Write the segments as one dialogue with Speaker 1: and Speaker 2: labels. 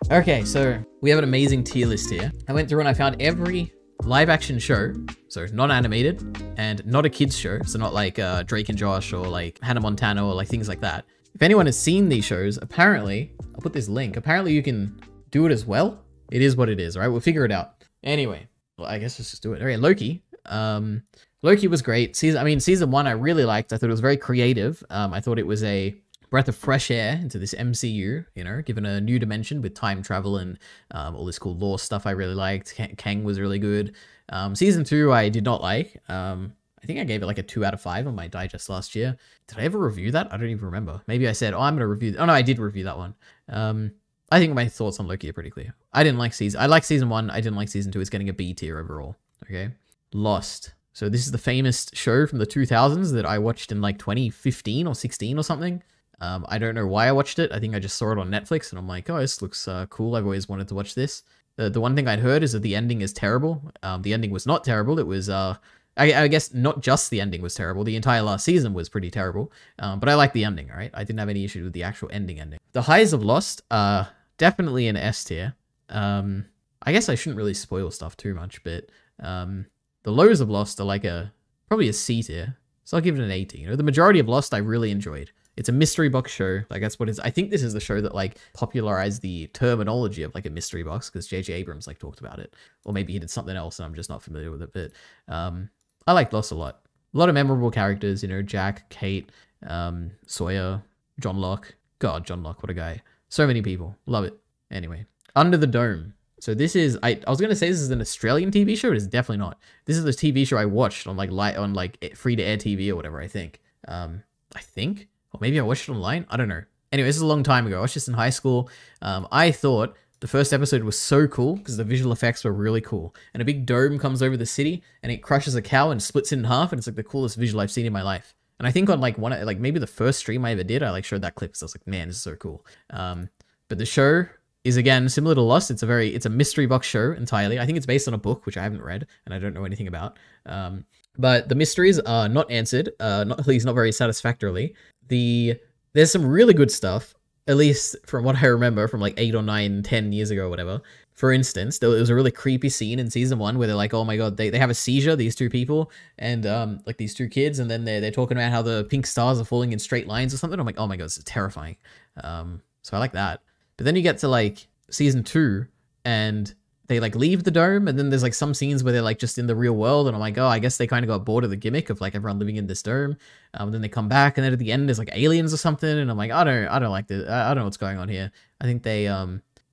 Speaker 1: Okay, so we have an amazing tier list here. I went through and I found every live action show, so not animated and not a kids show, so not like Drake and Josh or like Hannah Montana or like things like that. If anyone has seen these shows, apparently, I'll put this link, apparently you can do it as well. It is what it is, all right? We'll figure it out. Anyway, well, I guess let's just do it. All right, Loki. Loki was great. Season 1 I really liked. I thought it was very creative. I thought it was a breath of fresh air into this MCU, you know, given a new dimension with time travel and all this cool lore stuff I really liked. Kang was really good. Season 2 I did not like. I think I gave it like a 2 out of 5 on my digest last year. Did I ever review that? I don't even remember. Maybe I said, oh, I'm going to review... Oh, no, I did review that one. I think my thoughts on Loki are pretty clear. I liked season 1. I didn't like season 2. It's getting a B tier overall. Okay. Lost. So this is the famous show from the 2000s that I watched in like 2015 or 16 or something. I don't know why I watched it. I think I just saw it on Netflix and I'm like, oh, this looks cool. I've always wanted to watch this. The one thing I'd heard is that the ending is terrible. The ending was not terrible. It was, I guess not just the ending was terrible. The entire last season was pretty terrible. But I liked the ending, all right? I didn't have any issue with the actual ending. The highs of Lost are definitely an S tier. I guess I shouldn't really spoil stuff too much, but the lows of Lost are like probably a C tier. So I'll give it an 80. You know, the majority of Lost I really enjoyed. It's a mystery box show. Like that's what it is. I think this is the show that like popularized the terminology of like a mystery box because J.J. Abrams like talked about it, or maybe he did something else and I'm just not familiar with it. But I liked Lost a lot. A lot of memorable characters. You know, Jack, Kate, Sawyer, John Locke. God, John Locke, what a guy. So many people. Love it. Anyway, Under the Dome. So this is, I was going to say this is an Australian TV show. It is definitely not. This is the TV show I watched on like free-to-air TV or whatever, I think. Or maybe I watched it online. I don't know. Anyway, this is a long time ago. I watched this in high school. I thought the first episode was so cool because the visual effects were really cool. And a big dome comes over the city and it crushes a cow and splits it in half. And it's like the coolest visual I've seen in my life. And I think on like maybe the first stream I ever did, I like showed that clip because I was like, man, this is so cool. But the show is again similar to Lost. It's a mystery box show entirely. I think it's based on a book which I haven't read and I don't know anything about. But the mysteries are not answered, at least not very satisfactorily. There's some really good stuff, at least from what I remember from like 8 or 9, 10 years ago or whatever. For instance, there was a really creepy scene in season 1 where they're like, oh my god, they have a seizure, these two people, and like these two kids, and then they're talking about how the pink stars are falling in straight lines or something. I'm like, oh my god, this is terrifying. So I like that. But then you get to like season 2 and they like leave the dome, and then there's like some scenes where they're like just in the real world, and I'm like, oh, I guess they kind of got bored of the gimmick of like everyone living in this dome. Then they come back, and then at the end there's like aliens or something, and I'm like, I don't like this. I don't know what's going on here. I think they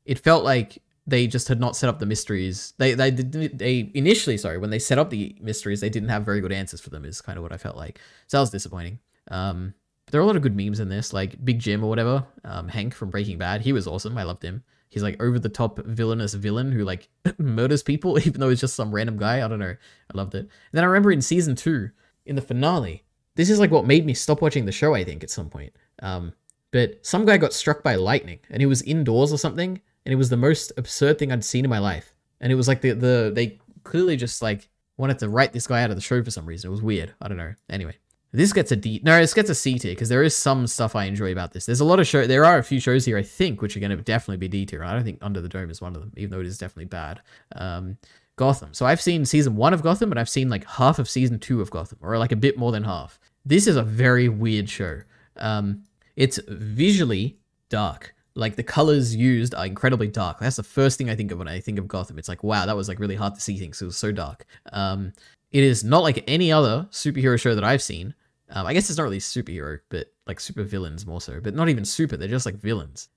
Speaker 1: it felt like they just had not set up the mysteries. They initially, sorry, when they set up the mysteries, they didn't have very good answers for them. Is kind of what I felt like. So that was disappointing. There are a lot of good memes in this, like Big Jim or whatever, Hank from Breaking Bad. He was awesome. I loved him. He's like over the top villainous villain who like murders people, even though he's just some random guy. I don't know. I loved it. And then I remember in season 2, in the finale, this is like what made me stop watching the show, I think, at some point. But some guy got struck by lightning and he was indoors or something. And it was the most absurd thing I'd seen in my life. And it was like they clearly just like wanted to write this guy out of the show for some reason. It was weird. I don't know. Anyway. This gets this gets a C tier because there is some stuff I enjoy about this. There's a lot of there are a few shows here I think which are going to definitely be D tier. I don't think Under the Dome is one of them, even though it is definitely bad. Gotham. So I've seen season 1 of Gotham, and I've seen like half of season 2 of Gotham, or like a bit more than half. This is a very weird show. It's visually dark. Like the colors used are incredibly dark. That's the first thing I think of when I think of Gotham. It's like, wow, that was like really hard to see things. It was so dark. It is not like any other superhero show that I've seen. I guess it's not really superhero, but like super villains more so, but not even super. They're just like villains.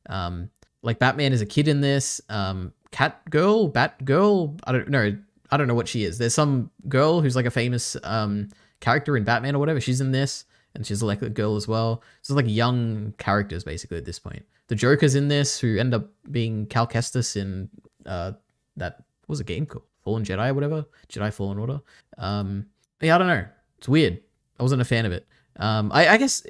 Speaker 1: Like Batman is a kid in this. Batgirl. I don't know what she is. There's some girl who's like a famous character in Batman or whatever. She's in this, and she's like a girl as well. So it's like young characters basically at this point. The Joker's in this, who end up being Cal Kestis in that what was a game called Fallen Jedi or whatever, Jedi Fallen Order. Yeah, I don't know. It's weird. I wasn't a fan of it. I guess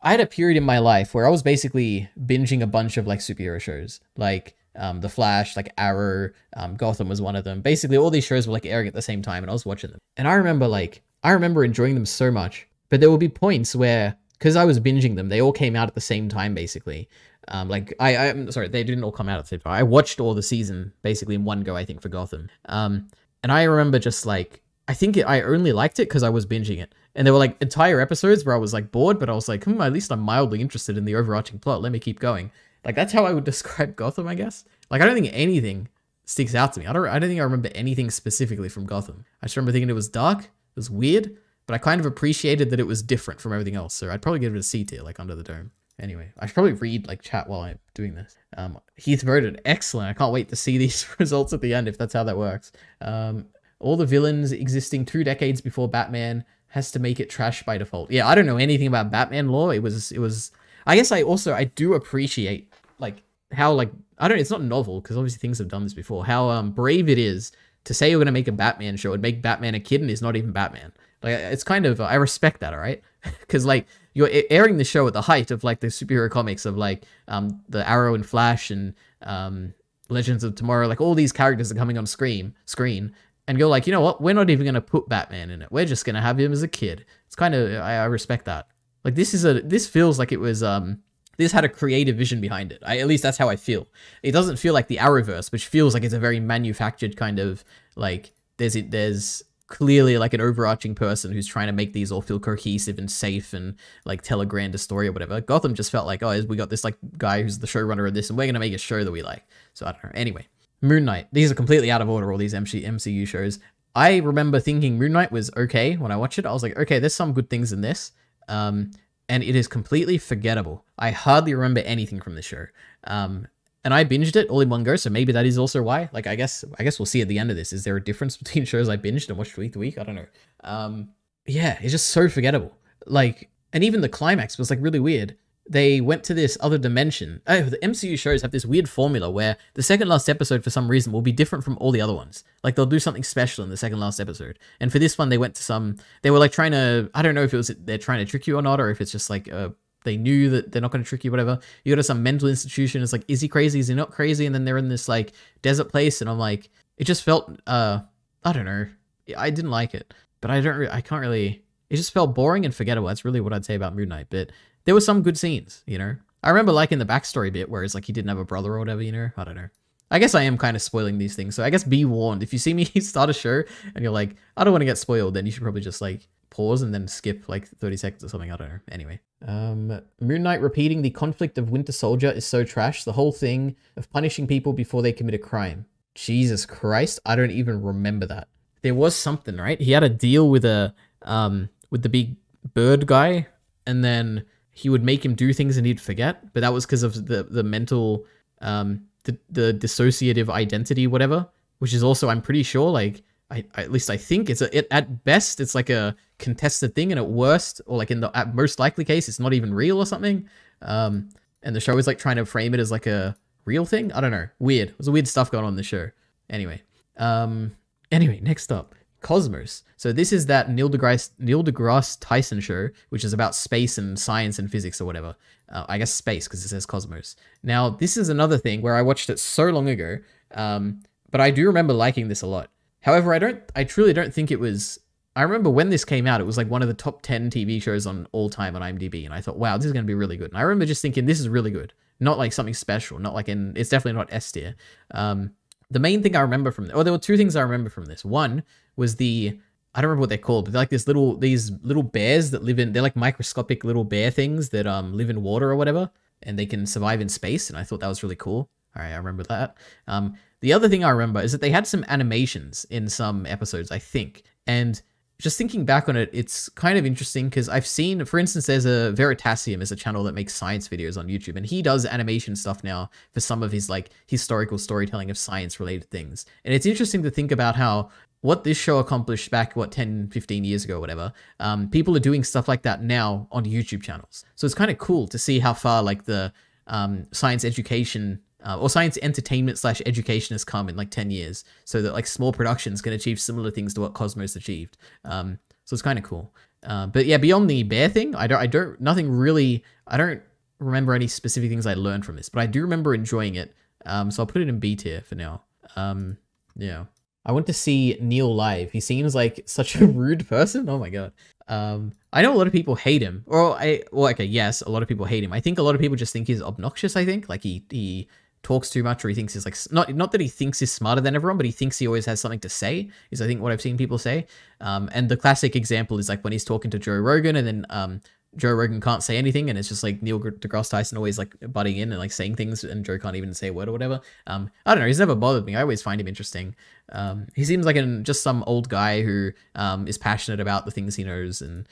Speaker 1: I had a period in my life where I was basically binging a bunch of like superhero shows, like The Flash, like Arrow, Gotham was one of them. Basically all these shows were like airing at the same time and I was watching them. And I remember enjoying them so much, but there would be points where, because I was binging them, they all came out at the same time basically. Like I'm sorry, they didn't all come out at the same time. I watched all the season basically in one go, I think, for Gotham. And I remember just like, I think I only liked it because I was binging it. And there were like entire episodes where I was like bored, but I was like, at least I'm mildly interested in the overarching plot. Let me keep going. Like, that's how I would describe Gotham, I guess. Like, I don't think anything sticks out to me. I don't think I remember anything specifically from Gotham. I just remember thinking it was dark, it was weird, but I kind of appreciated that it was different from everything else. So I'd probably give it a C tier, like Under the Dome. Anyway, I should probably read like chat while I'm doing this. Heath voted excellent. I can't wait to see these results at the end if that's how that works. All the villains existing 2 decades before Batman has to make it trash by default. Yeah, I don't know anything about Batman lore. It was. I guess I do appreciate like how like it's not novel because obviously things have done this before. How brave it is to say you're gonna make a Batman show and make Batman a kid and he's not even Batman. Like, it's kind of I respect that, all right? Because like you're airing the show at the height of like the superhero comics of like the Arrow and Flash and Legends of Tomorrow, like all these characters are coming on screen, and you're like, you know what? We're not even gonna put Batman in it. We're just gonna have him as a kid. It's kind of I respect that. Like this feels like it was this had a creative vision behind it. At least that's how I feel. It doesn't feel like the Arrowverse, which feels like it's a very manufactured kind of like there's clearly like an overarching person who's trying to make these all feel cohesive and safe and like tell a grander story or whatever. Gotham just felt like, oh, we got this like guy who's the showrunner of this and we're gonna make a show that we like. So I don't know. Anyway, Moon Knight. These are completely out of order, all these MCU shows. I remember thinking Moon Knight was okay when I watched it. I was like, okay, there's some good things in this. And it is completely forgettable. I hardly remember anything from this show. And I binged it all in one go, so maybe that is also why. Like, I guess we'll see at the end of this. Is there a difference between shows I binged and watched week to week? I don't know. Yeah, it's just so forgettable. Like, and even the climax was like really weird. They went to this other dimension. Oh, the MCU shows have this weird formula where the second last episode for some reason will be different from all the other ones. Like, they'll do something special in the second last episode. And for this one, they went to they were like trying to, I don't know if it was they're trying to trick you or not, or if it's just like, they knew that they're not going to trick you, whatever. You go to some mental institution. It's like, is he crazy? Is he not crazy? And then they're in this like desert place. And I'm like, it just felt, I don't know. I didn't like it, but I can't really, it just felt boring and forgettable. That's really what I'd say about Moon Knight. But there were some good scenes, you know? I remember liking the backstory bit where it's like he didn't have a brother or whatever, you know? I don't know. I guess I am kind of spoiling these things. So I guess be warned. If you see me start a show and you're like, I don't want to get spoiled, then you should probably just like pause and then skip like 30 seconds or something. I don't know. Anyway. Moon Knight repeating the conflict of Winter Soldier is so trash. The whole thing of punishing people before they commit a crime. Jesus Christ. I don't even remember that. There was something, right? He had a deal with the big bird guy, and then he would make him do things and he'd forget. But that was because of the mental, the dissociative identity, whatever, which is also, I'm pretty sure, like, at least I think at best, it's like a contested thing, and at worst, or like at most likely case, it's not even real or something. And the show is like trying to frame it as like a real thing. I don't know. Weird. There's weird stuff going on in the show. Anyway. Anyway, next up. Cosmos. So this is that Neil deGrasse Tyson show, which is about space and science and physics or whatever. I guess space, because it says Cosmos. Now, this is another thing where I watched it so long ago, but I do remember liking this a lot. However, I truly don't think it was... I remember when this came out, it was like one of the top 10 TV shows on all time on IMDb, and I thought, wow, this is going to be really good. And I remember just thinking, this is really good. Not like something special, not like it's definitely not S tier. The main thing I remember from... there were 2 things I remember from this. One was I don't remember what they're called, but they're like these little bears that live in... They're like microscopic little bear things that live in water or whatever, and they can survive in space, and I thought that was really cool. All right, I remember that. The other thing I remember is that they had some animations in some episodes, I think. And just thinking back on it, it's kind of interesting because I've seen, for instance, there's a Veritasium is a channel that makes science videos on YouTube, and he does animation stuff now for some of his like historical storytelling of science related things. And it's interesting to think about how what this show accomplished back, 10, 15 years ago, whatever, people are doing stuff like that now on YouTube channels. So it's kind of cool to see how far like the science education or science entertainment / education has come in like 10 years, so that like small productions can achieve similar things to what Cosmos achieved. So it's kind of cool. But yeah, beyond the bear thing, I don't remember any specific things I learned from this, but I do remember enjoying it. So I'll put it in B tier for now. Yeah. I went to see Neil live. He seems like such a rude person. Oh my God. I know a lot of people hate him, well, okay, yes, a lot of people hate him. I think a lot of people just think he's obnoxious. I think like he talks too much, or he thinks he's like not that he thinks he's smarter than everyone, but he thinks he always has something to say. Is I think what I've seen people say. And the classic example is like when he's talking to Joe Rogan, and then Joe Rogan can't say anything, and it's just like Neil deGrasse Tyson always like butting in and like saying things, and Joe can't even say a word or whatever. I don't know. He's never bothered me. I always find him interesting. He seems like just some old guy who is passionate about the things he knows and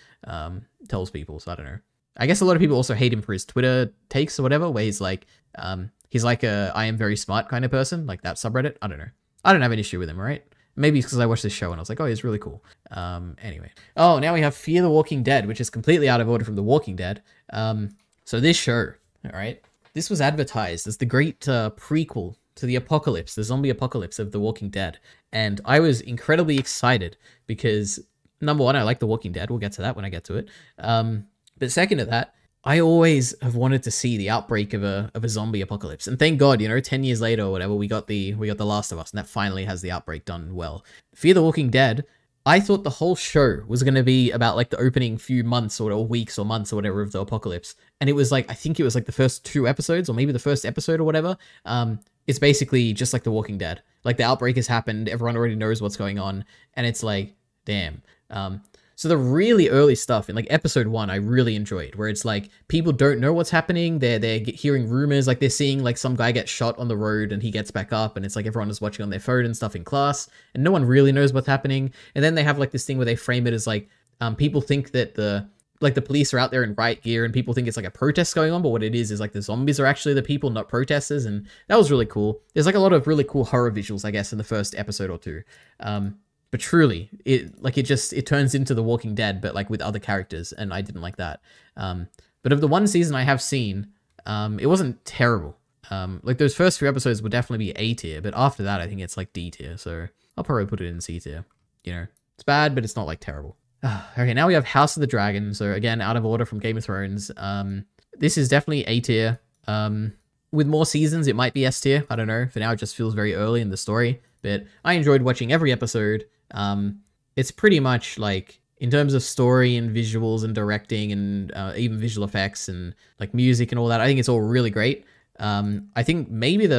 Speaker 1: tells people. So I don't know. I guess a lot of people also hate him for his Twitter takes or whatever, where he's like a I am very smart kind of person, like that subreddit. I don't know. I don't have an issue with him, right? Maybe it's because I watched this show and I was like, oh, he's really cool. Anyway. Oh, now we have Fear the Walking Dead, which is completely out of order from The Walking Dead. So this show, all right, this was advertised as the great prequel to the apocalypse, the zombie apocalypse of The Walking Dead. And I was incredibly excited because, number one, I like The Walking Dead. We'll get to that when I get to it. But second to that, I always have wanted to see the outbreak of a zombie apocalypse. And thank God, 10 years later or whatever, we got The Last of Us, and that finally has the outbreak done well. Fear the Walking Dead, I thought the whole show was going to be about like the opening few months or weeks or months or whatever of the apocalypse. And it was like, I think it was like the first 2 episodes or maybe the first episode or whatever. It's basically just like The Walking Dead. Like the outbreak has happened, everyone already knows what's going on, and it's like, damn. So the really early stuff in like episode 1, I really enjoyed, where it's like people don't know what's happening. They're hearing rumors, like they're seeing like some guy get shot on the road and he gets back up, and it's like everyone is watching on their phone and stuff in class, and no one really knows what's happening. And then they have like this thing where they frame it as like people think that the police are out there in riot gear, and people think it's like a protest going on, but what it is like the zombies are actually the people, not protesters. And that was really cool. There's like a lot of really cool horror visuals, I guess, in the first episode or 2. But truly, it turns into The Walking Dead, but like with other characters, and I didn't like that. But of the one season I have seen, it wasn't terrible. Like those first few episodes would definitely be A tier, but after that, I think it's like D tier. So I'll probably put it in C tier. It's bad, but it's not like terrible. Okay, now we have House of the Dragon. So again, out of order from Game of Thrones. This is definitely A tier. With more seasons, it might be S tier. I don't know. For now, it just feels very early in the story. But I enjoyed watching every episode. It's pretty much like, in terms of story and visuals and directing and even visual effects and like music and all that, I think it's all really great. I think maybe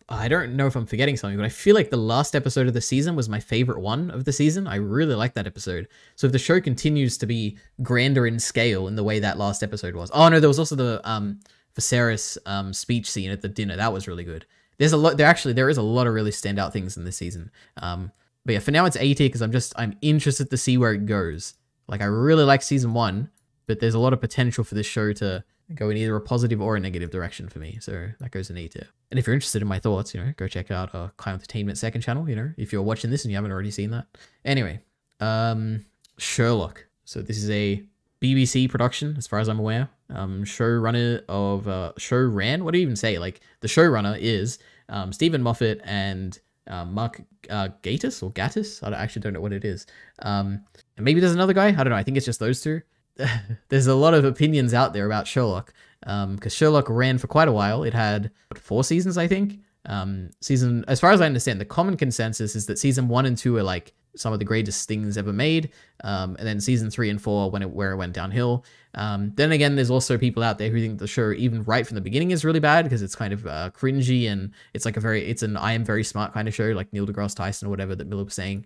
Speaker 1: I don't know if I'm forgetting something, but I feel like the last episode of the season was my favorite one of the season. I really like that episode. So if the show continues to be grander in scale in the way that last episode was. Oh no, there was also the Viserys speech scene at the dinner. That was really good. There is a lot of really standout things in this season. But yeah, for now it's A tier because I'm interested to see where it goes. Like I really like season 1, but there's a lot of potential for this show to go in either a positive or a negative direction for me. So that goes in A tier. And if you're interested in my thoughts, go check out Clown Entertainment second channel, if you're watching this and you haven't already seen that. Anyway, Sherlock. So this is a BBC production, as far as I'm aware. Showrunner of showran. What do you even say? Like the showrunner is Stephen Moffat and Mark Gatiss or Gattis. I actually don't know what it is. And maybe there's another guy. I don't know. I think it's just those 2. There's a lot of opinions out there about Sherlock, because Sherlock ran for quite a while. It had 4 seasons, I think. As far as I understand, the common consensus is that season 1 and 2 are like some of the greatest things ever made. And then season 3 and 4 where it went downhill. Then again, there's also people out there who think the show, even right from the beginning, is really bad because it's kind of cringy, and it's like it's an I am very smart kind of show, like Neil deGrasse Tyson or whatever that Miller was saying.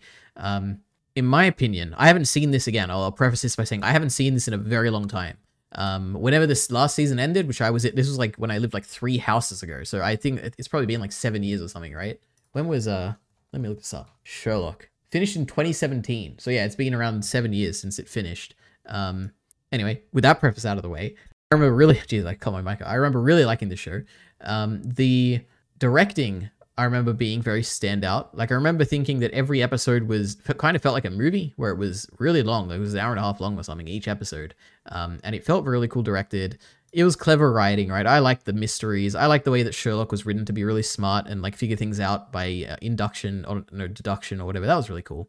Speaker 1: In my opinion, I haven't seen this again. I'll preface this by saying I haven't seen this in a very long time. Whenever this last season ended, this was like when I lived like 3 houses ago. So I think it's probably been like 7 years or something, right? When was, let me look this up. Sherlock. Finished in 2017. So yeah, it's been around 7 years since it finished. Anyway, with that preface out of the way, I remember really, geez, I call my mic. I remember really liking the show. The directing, I remember being very standout. Like I remember thinking that every episode kind of felt like a movie where it was really long. It was an hour and a half long or something each episode. And it felt really cool directed. It was clever writing, right? I liked the mysteries. I liked the way that Sherlock was written to be really smart and like figure things out by induction or deduction or whatever. That was really cool.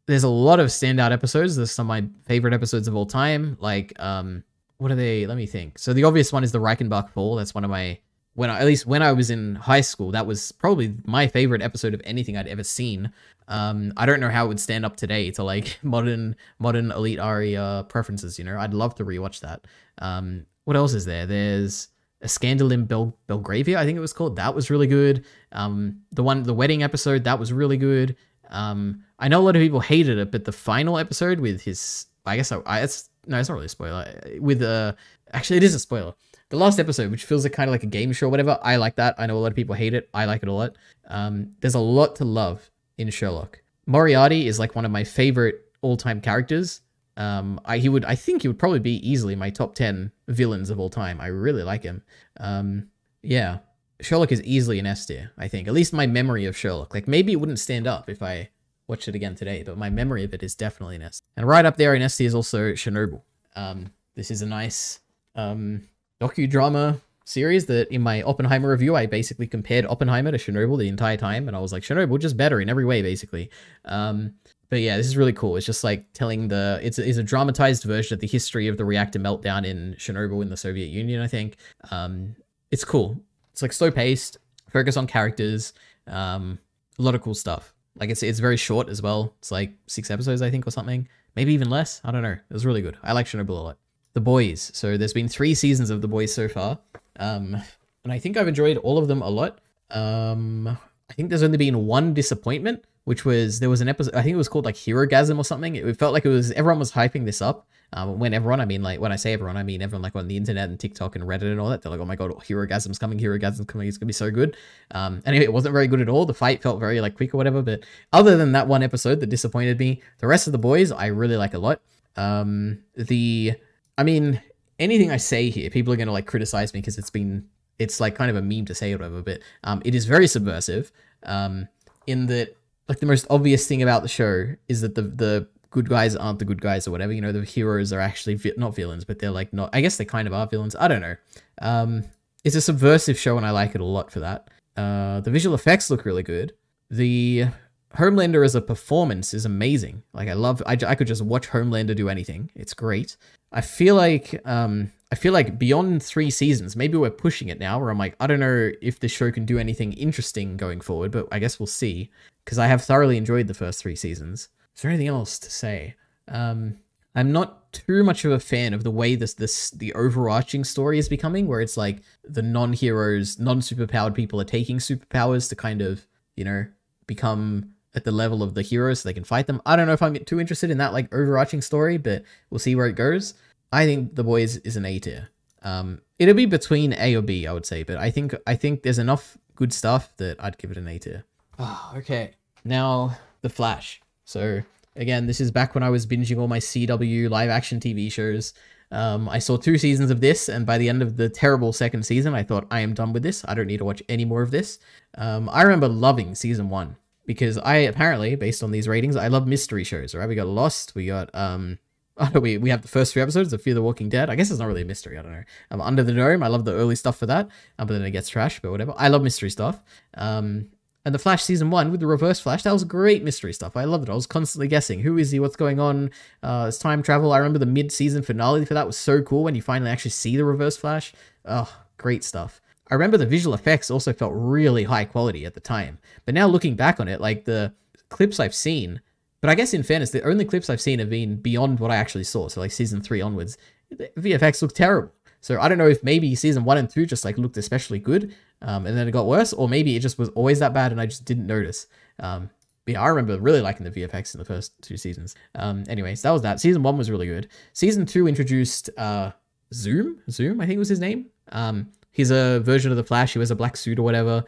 Speaker 1: There's a lot of standout episodes. There's some of my favorite episodes of all time. Like, what are they? Let me think. So the obvious one is the Reichenbach Fall. That's one of my at least when I was in high school, that was probably my favorite episode of anything I'd ever seen. I don't know how it would stand up today to like modern Elite Ari preferences. You know, I'd love to rewatch that. What else is there? There's A Scandal in Belgravia, I think it was called. That was really good. The wedding episode, that was really good. I know a lot of people hated it, but the final episode with his, I guess it's not really a spoiler. With actually it is a spoiler. The last episode, which feels like kind of like a game show or whatever, I like that. I know a lot of people hate it. I like it a lot. There's a lot to love in Sherlock. Moriarty is like one of my favorite all-time characters. I think he would probably be easily my top 10 villains of all time. I really like him. Yeah, Sherlock is easily an S tier, I think. At least my memory of Sherlock. Like, maybe it wouldn't stand up if I watched it again today, but my memory of it is definitely an S. And right up there in S tier is also Chernobyl. This is a nice docudrama series that in my Oppenheimer review, I basically compared Oppenheimer to Chernobyl the entire time, and I was like, Chernobyl just better in every way, basically. But yeah, this is really cool. It's just like telling it's a dramatized version of the history of the reactor meltdown in Chernobyl in the Soviet Union, I think. It's cool. It's like slow paced, focus on characters, a lot of cool stuff. Like it's very short as well. It's like 6 episodes, I think, or something. Maybe even less. I don't know. It was really good. I like Chernobyl a lot. The Boys. So there's been 3 seasons of The Boys so far. And I think I've enjoyed all of them a lot. I think there's only been one disappointment, which was, there was an episode, I think it was called like Herogasm or something. It felt like everyone was hyping this up. When everyone, I mean, like, when I say everyone, I mean everyone like on the internet and TikTok and Reddit and all that. They're like, oh my God, Herogasm's coming, it's gonna be so good. Anyway, it wasn't very good at all. The fight felt very like quick or whatever, but other than that one episode that disappointed me, the rest of The Boys, I really like a lot. I mean, anything I say here, people are gonna like criticize me because it's like kind of a meme to say or whatever, but it is very subversive, in that, like, the most obvious thing about the show is that the good guys aren't the good guys or whatever. You know, the heroes are actually not villains, but they're like not, I guess they kind of are villains. I don't know. It's a subversive show and I like it a lot for that. The visual effects look really good. The Homelander as a performance is amazing. Like, I could just watch Homelander do anything. It's great. I feel like beyond 3 seasons, maybe we're pushing it now, where I'm like, I don't know if this show can do anything interesting going forward, but I guess we'll see, because I have thoroughly enjoyed the first 3 seasons. Is there anything else to say? I'm not too much of a fan of the way the overarching story is becoming, where it's like the non-heroes, non-superpowered people are taking superpowers to kind of, you know, become at the level of the heroes so they can fight them. I don't know if I'm too interested in that like overarching story, but we'll see where it goes. I think The Boys is an A tier. It'll be between A or B, I would say, but I think there's enough good stuff that I'd give it an A tier. Oh, okay. Now, The Flash. So again, this is back when I was binging all my CW live action TV shows. I saw 2 seasons of this, and by the end of the terrible 2nd season, I thought, I am done with this. I don't need to watch any more of this. I remember loving season 1 because I apparently, based on these ratings, I love mystery shows, right? We got Lost, we got, we have the first 3 episodes of Fear the Walking Dead. I guess it's not really a mystery, I don't know. Under the Dome, I love the early stuff for that, but then it gets trashed, but whatever. I love mystery stuff. And The Flash season 1 with the Reverse Flash, that was great mystery stuff. I loved it. I was constantly guessing, who is he? What's going on? It's time travel. I remember the mid-season finale for that was so cool when you finally actually see the Reverse Flash. Oh, great stuff. I remember the visual effects also felt really high quality at the time. But now looking back on it, like the clips I've seen, but I guess in fairness, the only clips I've seen have been beyond what I actually saw. So like season 3 onwards, the VFX look terrible. So I don't know if maybe season 1 and 2 just like looked especially good, and then it got worse, or maybe it just was always that bad and I just didn't notice. But yeah, I remember really liking the VFX in the first 2 seasons. Anyways, that was that. Season 1 was really good. Season 2 introduced Zoom, I think was his name. He's a version of the Flash. He wears a black suit or whatever.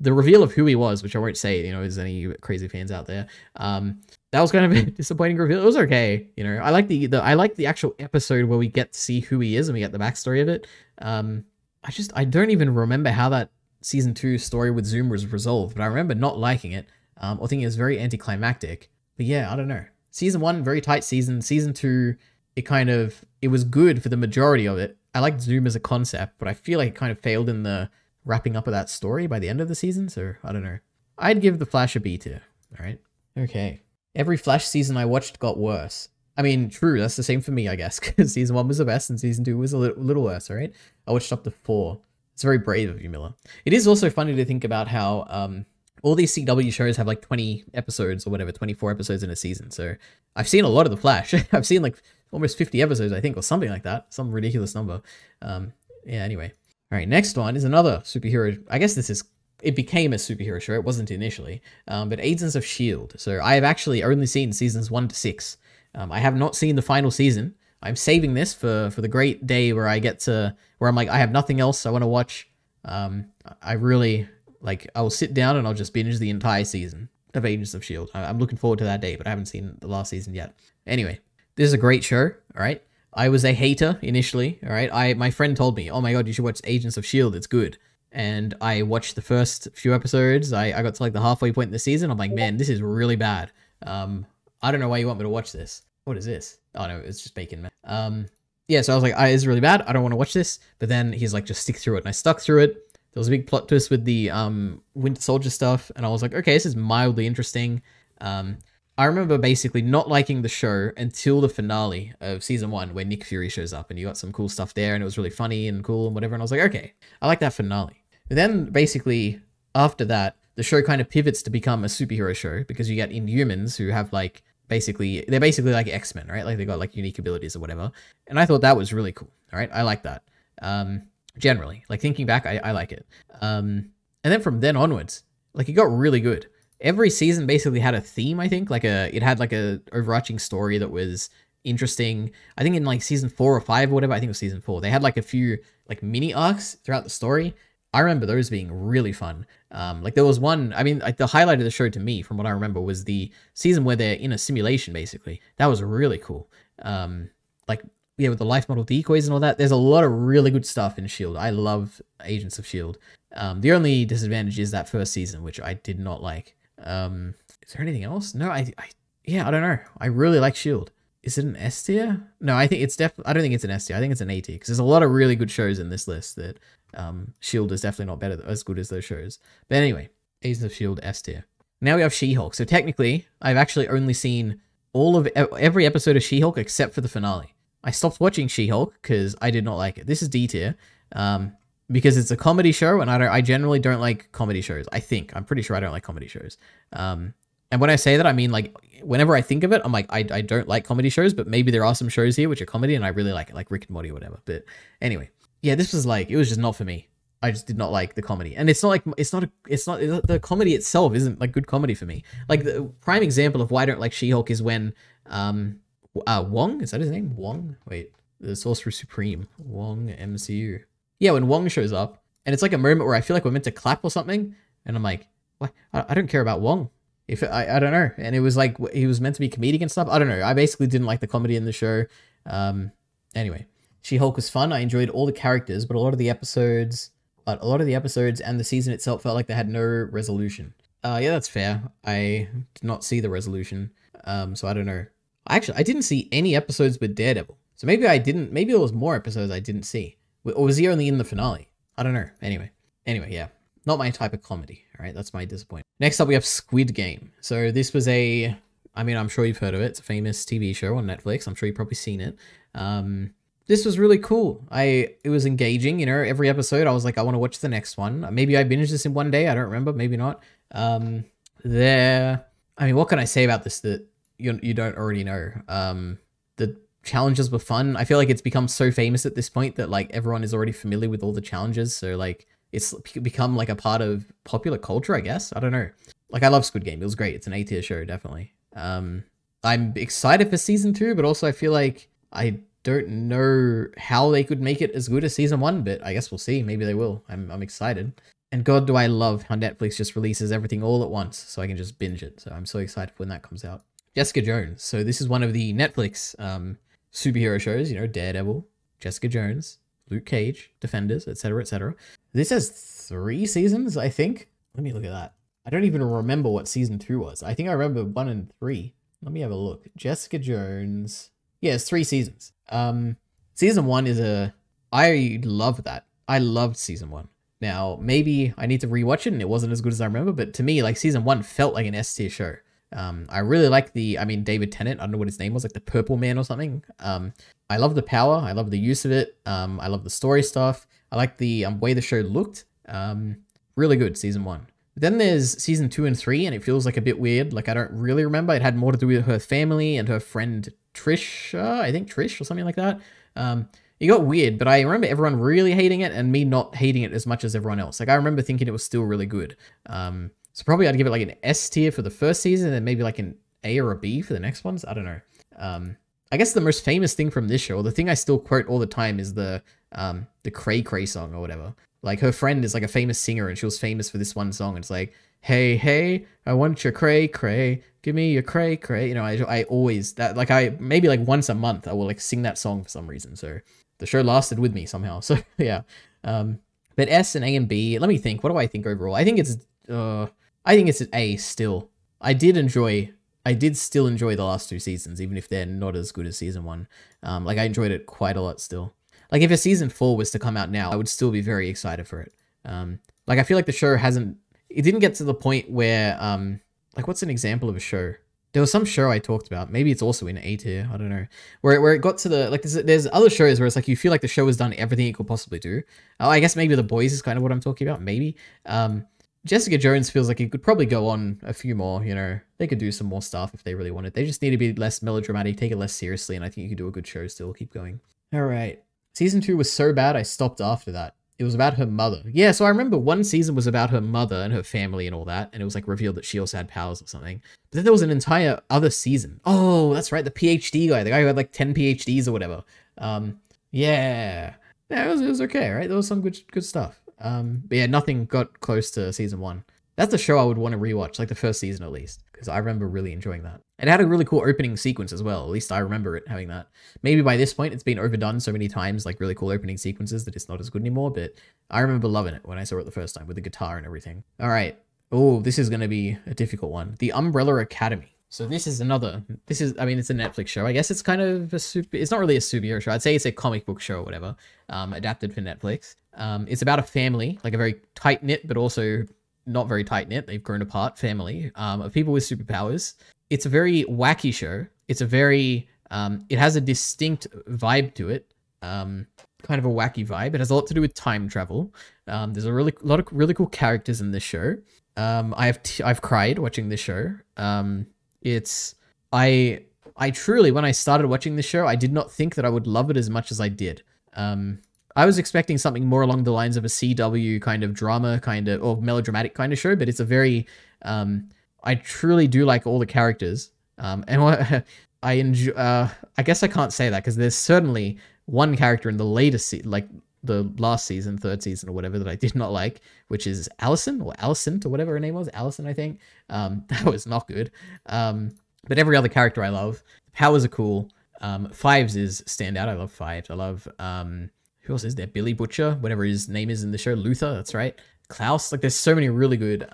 Speaker 1: The reveal of who he was, which I won't say, you know, is any crazy fans out there. That was kind of a disappointing reveal. It was okay, you know. I like the actual episode where we get to see who he is and we get the backstory of it. I don't even remember how that season 2 story with Zoom was resolved, but I remember not liking it, or thinking it was very anticlimactic. But yeah, I don't know. Season 1, very tight season. Season 2, it was good for the majority of it. I liked Zoom as a concept, but I feel like it kind of failed in the wrapping up of that story by the end of the season, so I don't know. I'd give The Flash a B tier. All right. Okay. Every Flash season I watched got worse. I mean, true, that's the same for me, I guess, because season 1 was the best and season 2 was a little worse, all right? I watched up to 4. It's very brave of you, Miller. It is also funny to think about how all these CW shows have like 20 episodes or whatever, 24 episodes in a season. So I've seen a lot of The Flash. I've seen like almost 50 episodes, I think, or something like that. Some ridiculous number. Yeah, anyway. All right, next one is another superhero. I guess it became a superhero show. It wasn't initially, but Agents of S.H.I.E.L.D. So I have actually only seen seasons 1 to 6. I have not seen the final season. I'm saving this for the great day where where I'm like, I have nothing else I want to watch. I really, like, I will sit down and I'll just binge the entire season of Agents of S.H.I.E.L.D. I'm looking forward to that day, but I haven't seen the last season yet. Anyway, this is a great show, all right? I was a hater initially, all right? My friend told me, oh my god, you should watch Agents of S.H.I.E.L.D., it's good. And I watched the first few episodes. I got to like the halfway point in the season. I'm like, man, this is really bad. I don't know why you want me to watch this. What is this? Oh no, it's just bacon, man. Yeah, so I was like, this is really bad. I don't want to watch this. But then he's like, just stick through it. And I stuck through it. There was a big plot twist with the Winter Soldier stuff. And I was like, okay, this is mildly interesting. I remember basically not liking the show until the finale of season 1 where Nick Fury shows up and you got some cool stuff there and it was really funny and cool and whatever. And I was like, okay, I like that finale. But then basically after that, the show kind of pivots to become a superhero show because you get Inhumans who have like, they're basically like X-Men, right? Like they got like unique abilities or whatever. And I thought that was really cool. All right. I like that. Generally, like thinking back, I like it. And then from then onwards, like it got really good. Every season basically had a theme, I think. It had like a overarching story that was interesting. I think in like season 4 or 5 or whatever, I think it was season 4, they had like a few like mini arcs throughout the story. I remember those being really fun. Like there was one, I mean, like the highlight of the show to me, from what I remember, was the season where they're in a simulation, basically. That was really cool. Like, yeah, with the life model decoys and all that, there's a lot of really good stuff in S.H.I.E.L.D. I love Agents of S.H.I.E.L.D. The only disadvantage is that first season, which I did not like. Is there anything else? No, yeah, I don't know. I really like S.H.I.E.L.D. Is it an S tier? No, I think it's I don't think it's an S tier. I think it's an A tier because there's a lot of really good shows in this list that S.H.I.E.L.D. is definitely not as good as those shows. But anyway, Agents of S.H.I.E.L.D. S tier. Now we have She-Hulk. So technically, I've actually only seen all of every episode of She-Hulk except for the finale. I stopped watching She-Hulk because I did not like it. This is D tier. Because it's a comedy show, and I generally don't like comedy shows. I'm pretty sure I don't like comedy shows. And when I say that, I mean like whenever I think of it, I'm like I don't like comedy shows, but maybe there are some shows here which are comedy, and I really like it, like Rick and Morty or whatever. But anyway, yeah, this was like it was just not for me. I just did not like the comedy, and it's not the comedy itself isn't like good comedy for me. Like the prime example of why I don't like She-Hulk is when Wong, is that his name? Wong? Wait, the Sorcerer Supreme, Wong MCU. Yeah, when Wong shows up, and it's like a moment where I feel like we're meant to clap or something, and I'm like, what? I don't care about Wong. I don't know. And it was like, he was meant to be comedic and stuff. I don't know. I basically didn't like the comedy in the show. Anyway, She-Hulk was fun. I enjoyed all the characters, but a lot of the episodes and the season itself felt like they had no resolution. Yeah, that's fair. I did not see the resolution. So I don't know. Actually, I didn't see any episodes with Daredevil. So maybe there was more episodes I didn't see. Or was he only in the finale? I don't know. Anyway, yeah. Not my type of comedy, all right? That's my disappointment. Next up, we have Squid Game. So this was I'm sure you've heard of it. It's a famous TV show on Netflix. I'm sure you've probably seen it. This was really cool. It was engaging, you know, every episode I was like, I want to watch the next one. Maybe I binged this in one day. I don't remember, maybe not. What can I say about this that you don't already know? The challenges were fun. I feel like it's become so famous at this point that like everyone is already familiar with all the challenges. So like it's become like a part of popular culture, I guess. I don't know. Like I love Squid Game. It was great. It's an A-tier show, definitely. I'm excited for season 2, but also I feel like I don't know how they could make it as good as season 1, but I guess we'll see. Maybe they will. I'm excited. And God, do I love how Netflix just releases everything all at once so I can just binge it. So I'm so excited when that comes out. Jessica Jones. So this is one of the Netflix superhero shows, you know, Daredevil, Jessica Jones, Luke Cage, Defenders, etc., etc. This has 3 seasons, I think. Let me look at that. I don't even remember what season 2 was. I think I remember 1 and 3. Let me have a look. Jessica Jones. Yeah, it's 3 seasons. Season 1 is I love that. I loved season 1. Now, maybe I need to rewatch it and it wasn't as good as I remember, but to me, like season 1 felt like an S tier show. I really like David Tennant. I don't know what his name was, like the Purple Man or something. I love the power. I love the use of it. I love the story stuff. I liked the way the show looked. Really good, season 1. Then there's season 2 and 3, and it feels like a bit weird. Like, I don't really remember. It had more to do with her family and her friend Trish, I think Trish or something like that. It got weird, but I remember everyone really hating it and me not hating it as much as everyone else. Like, I remember thinking it was still really good. So probably I'd give it like an S tier for the first season and then maybe like an A or a B for the next ones. I don't know. I guess the most famous thing from this show, or the thing I still quote all the time, is the Cray Cray song or whatever. Like, her friend is like a famous singer and she was famous for this one song. It's like, hey, hey, I want your cray cray. Give me your cray cray. You know, I always, that, like, maybe like once a month, I will like sing that song for some reason. So the show lasted with me somehow. So yeah. But S and A and B, let me think. What do I think overall? I think it's an A still. I did still enjoy the last 2 seasons, even if they're not as good as season 1. Like, I enjoyed it quite a lot still. Like, if a season 4 was to come out now, I would still be very excited for it. Like, I feel like the show it didn't get to the point where, like, what's an example of a show? There was some show I talked about. Maybe it's also in A tier. I don't know. Where it got to the, like, there's other shows where it's like, you feel like the show has done everything it could possibly do. I guess maybe The Boys is kind of what I'm talking about. Maybe. Jessica Jones feels like it could probably go on a few more, you know. They could do some more stuff if they really wanted. They just need to be less melodramatic, take it less seriously, and I think you could do a good show still. Keep going. All right. Season 2 was so bad, I stopped after that. It was about her mother. Yeah, so I remember one season was about her mother and her family and all that, and it was like revealed that she also had powers or something. But then there was an entire other season. Oh, that's right, the PhD guy, the guy who had like 10 PhDs or whatever. Yeah, it was okay, right? There was some good stuff. But yeah, nothing got close to season 1. That's a show I would want to rewatch, like the first season at least, because I remember really enjoying that. It had a really cool opening sequence as well. At least I remember it having that. Maybe by this point it's been overdone so many times, like really cool opening sequences, that it's not as good anymore, but I remember loving it when I saw it the first time with the guitar and everything. All right. Oh, this is going to be a difficult one. The Umbrella Academy. So this is, I mean, it's a Netflix show. I guess it's kind of it's not really a superhero show. I'd say it's a comic book show or whatever, adapted for Netflix. It's about a family, like a very tight-knit, but also not very tight-knit, they've grown apart family, of people with superpowers. It's a very wacky show. It's a very, it has a distinct vibe to it, kind of a wacky vibe. It has a lot to do with time travel. There's a lot of really cool characters in this show. I've cried watching this show. I truly, when I started watching this show, I did not think that I would love it as much as I did. I was expecting something more along the lines of a CW kind of drama or melodramatic kind of show, but it's a very, I truly do like all the characters. And what I enjoy, I guess I can't say that because there's certainly one character in the latest, like the last season, 3rd season or whatever, that I did not like, which is Allison or Alicent or whatever her name was. Allison, I think. That was not good. But every other character I love. Powers are cool. Fives is standout. I love Fives. I love, who else is there? Billy Butcher, whatever his name is in the show. Luther, that's right. Klaus. Like, there's so many really good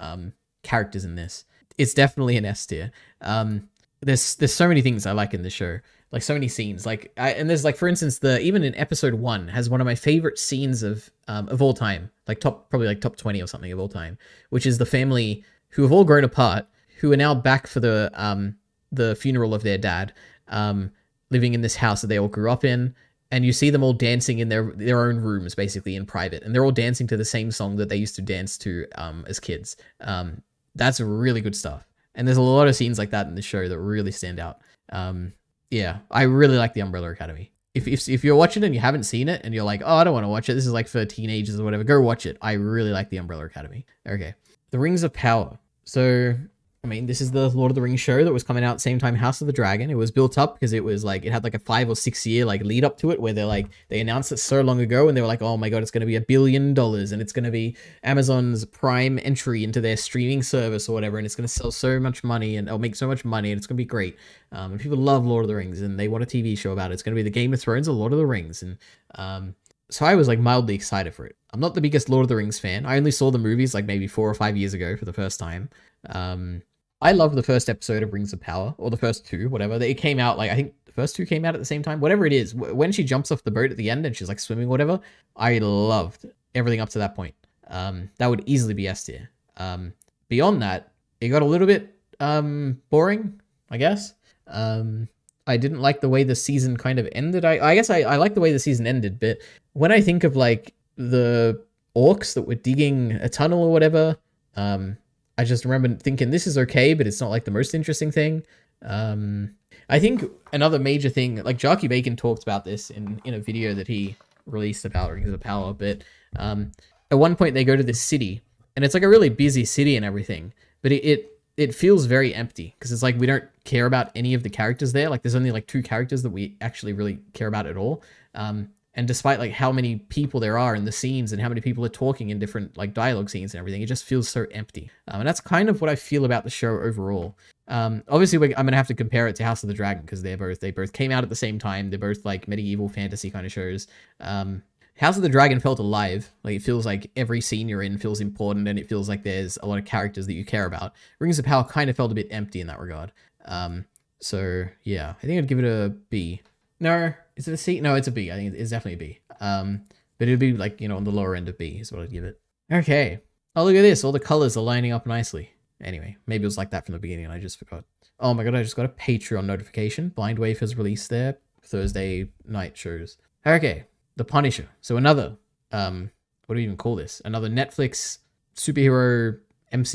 Speaker 1: characters in this. It's definitely an S tier. There's so many things I like in the show. Like, so many scenes. Like, and there's, like, for instance, even in episode 1 has one of my favorite scenes of all time. Like, probably like top 20 or something of all time. Which is the family who have all grown apart, who are now back for the funeral of their dad, living in this house that they all grew up in. And you see them all dancing in their own rooms, basically, in private. And they're all dancing to the same song that they used to dance to as kids. That's really good stuff. And there's a lot of scenes like that in the show that really stand out. Yeah, I really like The Umbrella Academy. If you're watching it and you haven't seen it, and you're like, oh, I don't want to watch it, this is like for teenagers or whatever, go watch it. I really like The Umbrella Academy. Okay. The Rings of Power. So, I mean, this is the Lord of the Rings show that was coming out same time House of the Dragon. It was built up because it was like, it had like a 5 or 6 year like lead up to it where they announced it so long ago and they were like, oh my God, it's going to be $1 billion and it's going to be Amazon's prime entry into their streaming service or whatever. And it's going to sell so much money and it'll make so much money and it's going to be great. And people love Lord of the Rings and they want a TV show about it. It's going to be the Game of Thrones of Lord of the Rings. And, so I was like mildly excited for it. I'm not the biggest Lord of the Rings fan. I only saw the movies like maybe 4 or 5 years ago for the first time. I love the first episode of Rings of Power, or the first 2, whatever. It came out, like, I think the first 2 came out at the same time. Whatever it is, when she jumps off the boat at the end and she's, like, swimming or whatever, I loved everything up to that point. That would easily be S tier. Beyond that, it got a little bit boring, I guess. I didn't like the way the season kind of ended. I guess I like the way the season ended, but when I think of, like, the orcs that were digging a tunnel or whatever. I just remember thinking this is okay, but it's not like the most interesting thing. I think another major thing, like Jarky Bacon talked about this in a video that he released about Rings of Power, but at one point they go to this city, and it's like a really busy city and everything, but it feels very empty because it's like we don't care about any of the characters there. Like there's only like 2 characters that we actually really care about at all. And despite like how many people there are in the scenes and how many people are talking in different like dialogue scenes and everything, it just feels so empty. And that's kind of what I feel about the show overall. Obviously, I'm gonna have to compare it to House of the Dragon because they both came out at the same time. They're both like medieval fantasy kind of shows. House of the Dragon felt alive. Like it feels like every scene you're in feels important, and it feels like there's a lot of characters that you care about. Rings of Power kind of felt a bit empty in that regard. So yeah, I think I'd give it a B. No, is it a C? No, it's a B. I think it's definitely a B. But it'd be like, you know, on the lower end of B is what I'd give it. Okay. Oh, look at this. All the colors are lining up nicely. Anyway, maybe it was like that from the beginning and I just forgot. Oh my god, I just got a Patreon notification. Blind Wave has released their Thursday night shows. Okay. The Punisher. So another, what do you even call this? Another Netflix superhero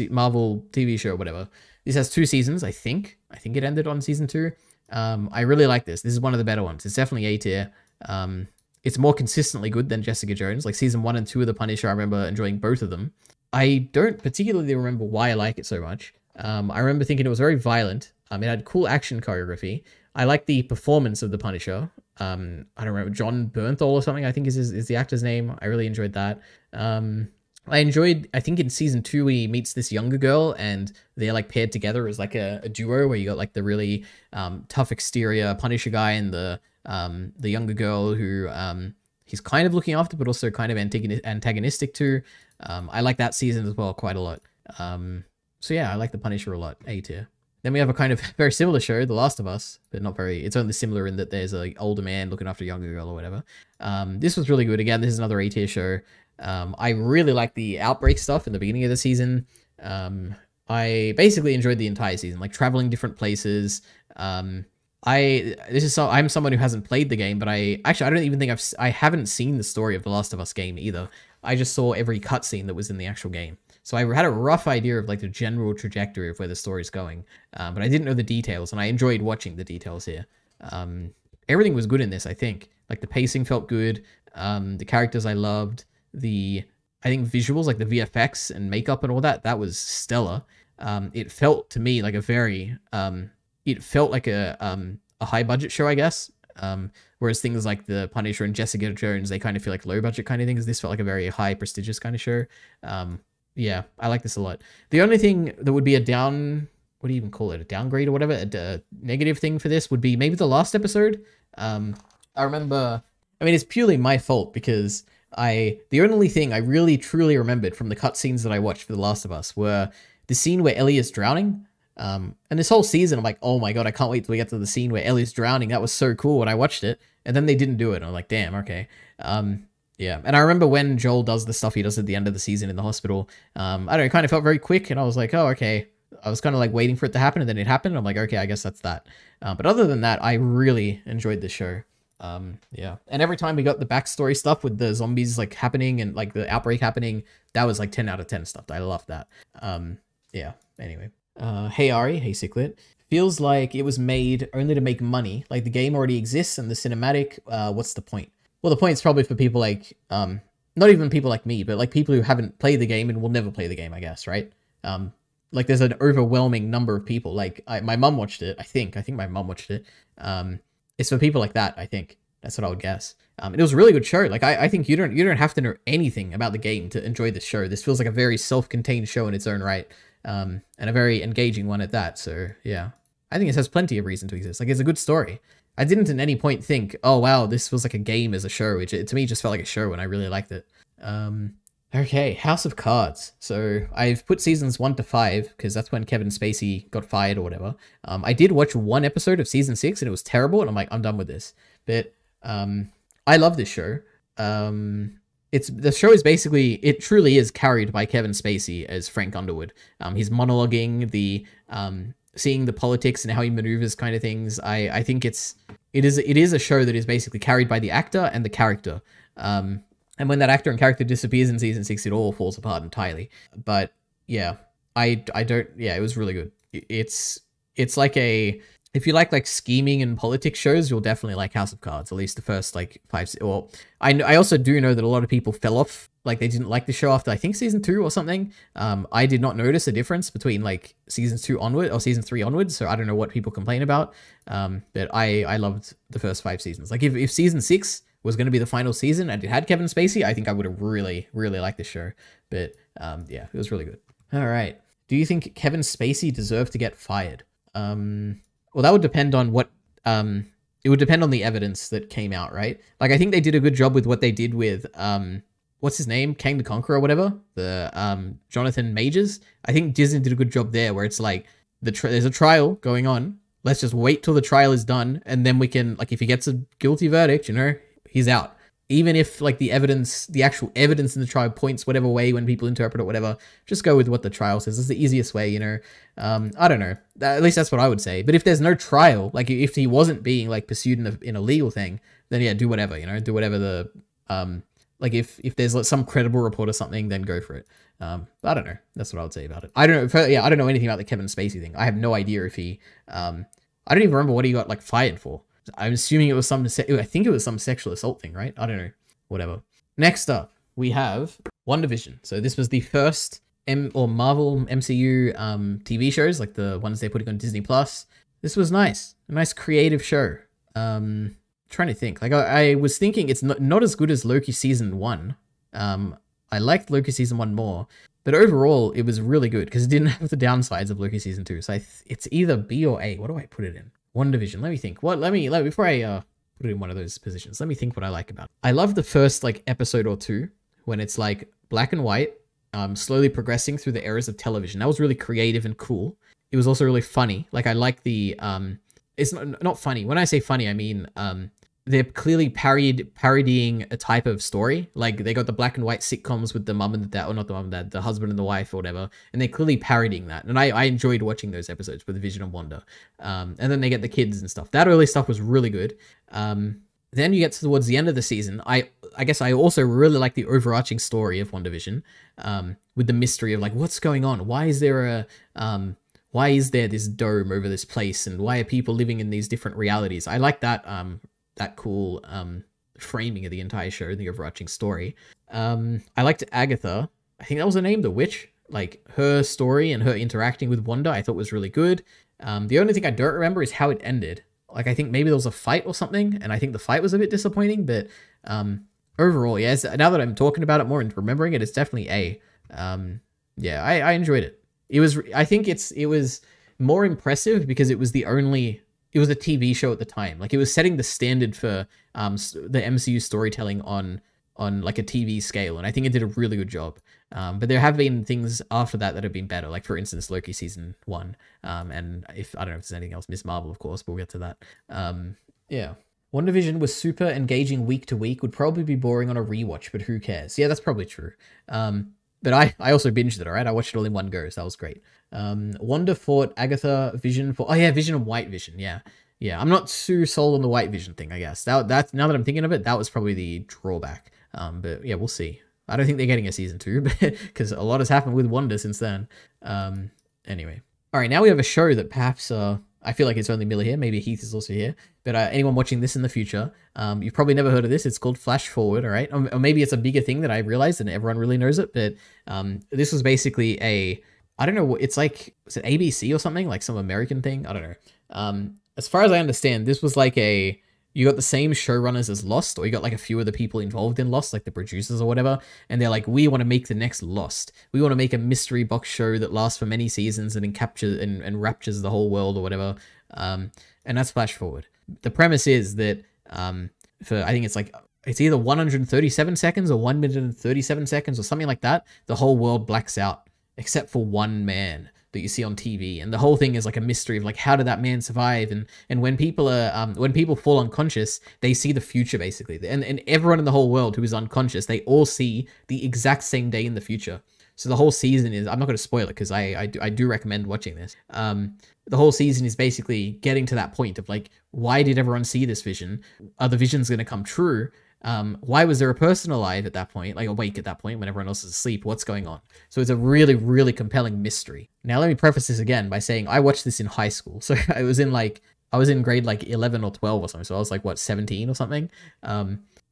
Speaker 1: Marvel TV show, whatever. This has 2 seasons, I think. I think it ended on season 2. I really like this. This is one of the better ones. It's definitely A tier. It's more consistently good than Jessica Jones. Like season 1 and 2 of The Punisher, I remember enjoying both of them. I don't particularly remember why I like it so much. I remember thinking it was very violent. It had cool action choreography. I like the performance of The Punisher. I don't remember, John Bernthal or something, I think is the actor's name. I really enjoyed that. I enjoyed, I think in season 2, he meets this younger girl and they're like paired together as like a duo where you got like the really tough exterior Punisher guy and the younger girl who he's kind of looking after, but also kind of antagonistic to. I like that season as well quite a lot. So yeah, I like the Punisher a lot, A tier. Then we have a kind of very similar show, The Last of Us, but not very, it's only similar in that there's a older man looking after a younger girl or whatever. This was really good. Again, this is another A tier show. I really like the outbreak stuff in the beginning of the season. I basically enjoyed the entire season, like traveling different places. I'm someone who hasn't played the game, but I don't even think I haven't seen the story of The Last of Us game either. I just saw every cutscene that was in the actual game. So I had a rough idea of like the general trajectory of where the story's going, but I didn't know the details, and I enjoyed watching the details here. Everything was good in this, I think. Like the pacing felt good. The characters I loved. I think visuals, like the VFX and makeup and all that was stellar. It felt to me like it felt like a high budget show, I guess. Whereas things like The Punisher and Jessica Jones, they kind of feel like low budget kind of things. This felt like a very high prestigious kind of show. Yeah, I like this a lot. The only thing that would be what do you even call it? A downgrade or whatever? A negative thing for this would be maybe the last episode. I remember, I mean, it's purely my fault because the only thing I really truly remembered from the cutscenes that I watched for The Last of Us were the scene where Ellie is drowning. And this whole season, I'm like, oh my god, I can't wait till we get to the scene where Ellie's drowning. That was so cool when I watched it. And then they didn't do it. And I'm like, damn, okay. Yeah, and I remember when Joel does the stuff he does at the end of the season in the hospital. I don't know, it kind of felt very quick, and I was like, oh, okay. I was kind of like waiting for it to happen, and then it happened. I'm like, okay, I guess that's that. But other than that, I really enjoyed this show. Yeah. And every time we got the backstory stuff with the zombies like happening and like the outbreak happening, that was like 10 out of 10 stuff. I loved that. Yeah, anyway. Hey Ari, hey Ciclet. Feels like it was made only to make money. Like the game already exists and the cinematic, what's the point? Well, the point is probably for people like, not even people like me, but like people who haven't played the game and will never play the game, I guess, right? Like there's an overwhelming number of people. Like my mom watched it, I think my mom watched it. It's for people like that, I think. That's what I would guess. It was a really good show. Like I think you don't have to know anything about the game to enjoy this show. This feels like a very self-contained show in its own right. And a very engaging one at that. So yeah, I think it has plenty of reason to exist. Like it's a good story. I didn't at any point think, oh wow, this feels like a game as a show, which to me just felt like a show and I really liked it. Okay, House of Cards. So I've put seasons 1 to 5 because that's when Kevin Spacey got fired or whatever. I did watch 1 episode of season 6 and it was terrible and I'm like, I'm done with this. But I love this show. The show is basically, it truly is carried by Kevin Spacey as Frank Underwood. He's monologuing, seeing the politics and how he maneuvers kind of things. I think it is a show that is basically carried by the actor and the character. And when that actor and character disappears in season 6, it all falls apart entirely. But yeah, I don't, yeah, it was really good. It's like a, if you like scheming and politics shows, you'll definitely like House of Cards, at least the first like 5. Well, I also do know that a lot of people fell off, like they didn't like the show after I think season 2 or something. I did not notice a difference between like season 2 onward or season 3 onwards, so I don't know what people complain about. But I loved the first 5 seasons. Like if season 6 was going to be the final season and it had Kevin Spacey, I think I would have really liked the show. But yeah, it was really good. All right. Do you think Kevin Spacey deserved to get fired? Well, that would depend on what, it would depend on the evidence that came out, right? Like, I think they did a good job with what they did with, what's his name? Kang the Conqueror or whatever? The, Jonathan Majors. I think Disney did a good job there where it's like, there's a trial going on. Let's just wait till the trial is done. And then we can, like, if he gets a guilty verdict, you know, he's out. Even if like the evidence, the actual evidence in the trial points whatever way when people interpret it, whatever, just go with what the trial says. It's the easiest way, you know. I don't know. At least that's what I would say. But if there's no trial, like if he wasn't being like pursued in a legal thing, then yeah, do whatever, you know, do whatever the, like if there's like some credible report or something, then go for it. I don't know. That's what I would say about it. I don't know. Yeah, I don't know anything about the Kevin Spacey thing. I have no idea if he, I don't even remember what he got like fired for. I'm assuming it was I think it was some sexual assault thing, right? I don't know. Whatever. Next up, we have WandaVision. So this was the first Marvel MCU TV shows, like the ones they're putting on Disney Plus. This was nice. A nice creative show. Trying to think. Like I was thinking it's not as good as Loki season 1. I liked Loki season 1 more. But overall, it was really good because it didn't have the downsides of Loki season 2. So it's either B or A. What do I put it in? WandaVision. Let me think. Before I put it in one of those positions, let me think what I like about it. I love the first like episode or two when it's like black and white, slowly progressing through the eras of television. That was really creative and cool. It was also really funny. Like I like the it's not funny. When I say funny, I mean they're clearly parodying a type of story. Like they got the black and white sitcoms with the mum and the dad, or not the mum and dad, the husband and the wife or whatever. And they're clearly parodying that. And I enjoyed watching those episodes with Vision and Wanda. And then they get the kids and stuff. That early stuff was really good. Then you get towards the end of the season. I guess I also really like the overarching story of WandaVision, with the mystery of like, what's going on? Why is there this dome over this place? And why are people living in these different realities? I like that, that cool framing of the entire show, the overarching story. I liked Agatha. I think that was her name, the witch. Like her story and her interacting with Wanda, I thought was really good. The only thing I don't remember is how it ended. Like I think maybe there was a fight or something, and I think the fight was a bit disappointing. But overall, yeah. Now that I'm talking about it more and remembering it, it's definitely A. Yeah, I enjoyed it. I think it was more impressive because it was it was a TV show at the time. Like it was setting the standard for the MCU storytelling on like a TV scale. And I think it did a really good job. But there have been things after that have been better. Like for instance, Loki season 1. And I don't know if there's anything else, Miss Marvel, of course, but we'll get to that. Yeah. WandaVision was super engaging week to week, would probably be boring on a rewatch, but who cares? Yeah, that's probably true. But I also binged it, all right? I watched it all in one go, so that was great. Wanda fought Agatha, Vision for... Oh, yeah, Vision and White Vision, yeah. Yeah, I'm not too sold on the White Vision thing, I guess. That's now that I'm thinking of it, that was probably the drawback. But yeah, we'll see. I don't think they're getting a season 2, because a lot has happened with Wanda since then. Anyway. All right, now we have a show that perhaps... I feel like it's only Miller here. Maybe Heath is also here. But anyone watching this in the future, you've probably never heard of this. It's called Flash Forward, all right? Or maybe it's a bigger thing that I realized and everyone really knows it. But this was basically I don't know, it's like, is it ABC or something? Like some American thing? I don't know. As far as I understand, this was like you got the same showrunners as Lost, or you got like a few of the people involved in Lost, like the producers or whatever, and they're like, we want to make the next Lost. We want to make a mystery box show that lasts for many seasons and captures and raptures the whole world or whatever. And that's Flash Forward. The premise is that for, I think it's either 137 seconds or 1 minute and 37 seconds or something like that, the whole world blacks out except for one man that you see on TV, and the whole thing is like a mystery of like, how did that man survive? And when people are when people fall unconscious, they see the future basically, and everyone in the whole world who is unconscious, they all see the exact same day in the future. So the whole season is, I'm not going to spoil it because I do recommend watching this. The whole season is basically getting to that point of like, why did everyone see this vision? Are the visions going to come true? Why was there a person alive at that point, like awake at that point when everyone else is asleep? What's going on? So it's a really, really compelling mystery. Now, let me preface this again by saying I watched this in high school. So I was in grade like 11 or 12 or something. So I was like, what, 17 or something?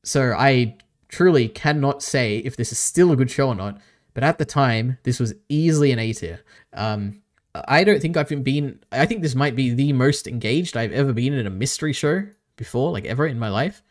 Speaker 1: So I truly cannot say if this is still a good show or not. But at the time, this was easily an A tier. I don't think I think this might be the most engaged I've ever been in a mystery show before, like ever in my life.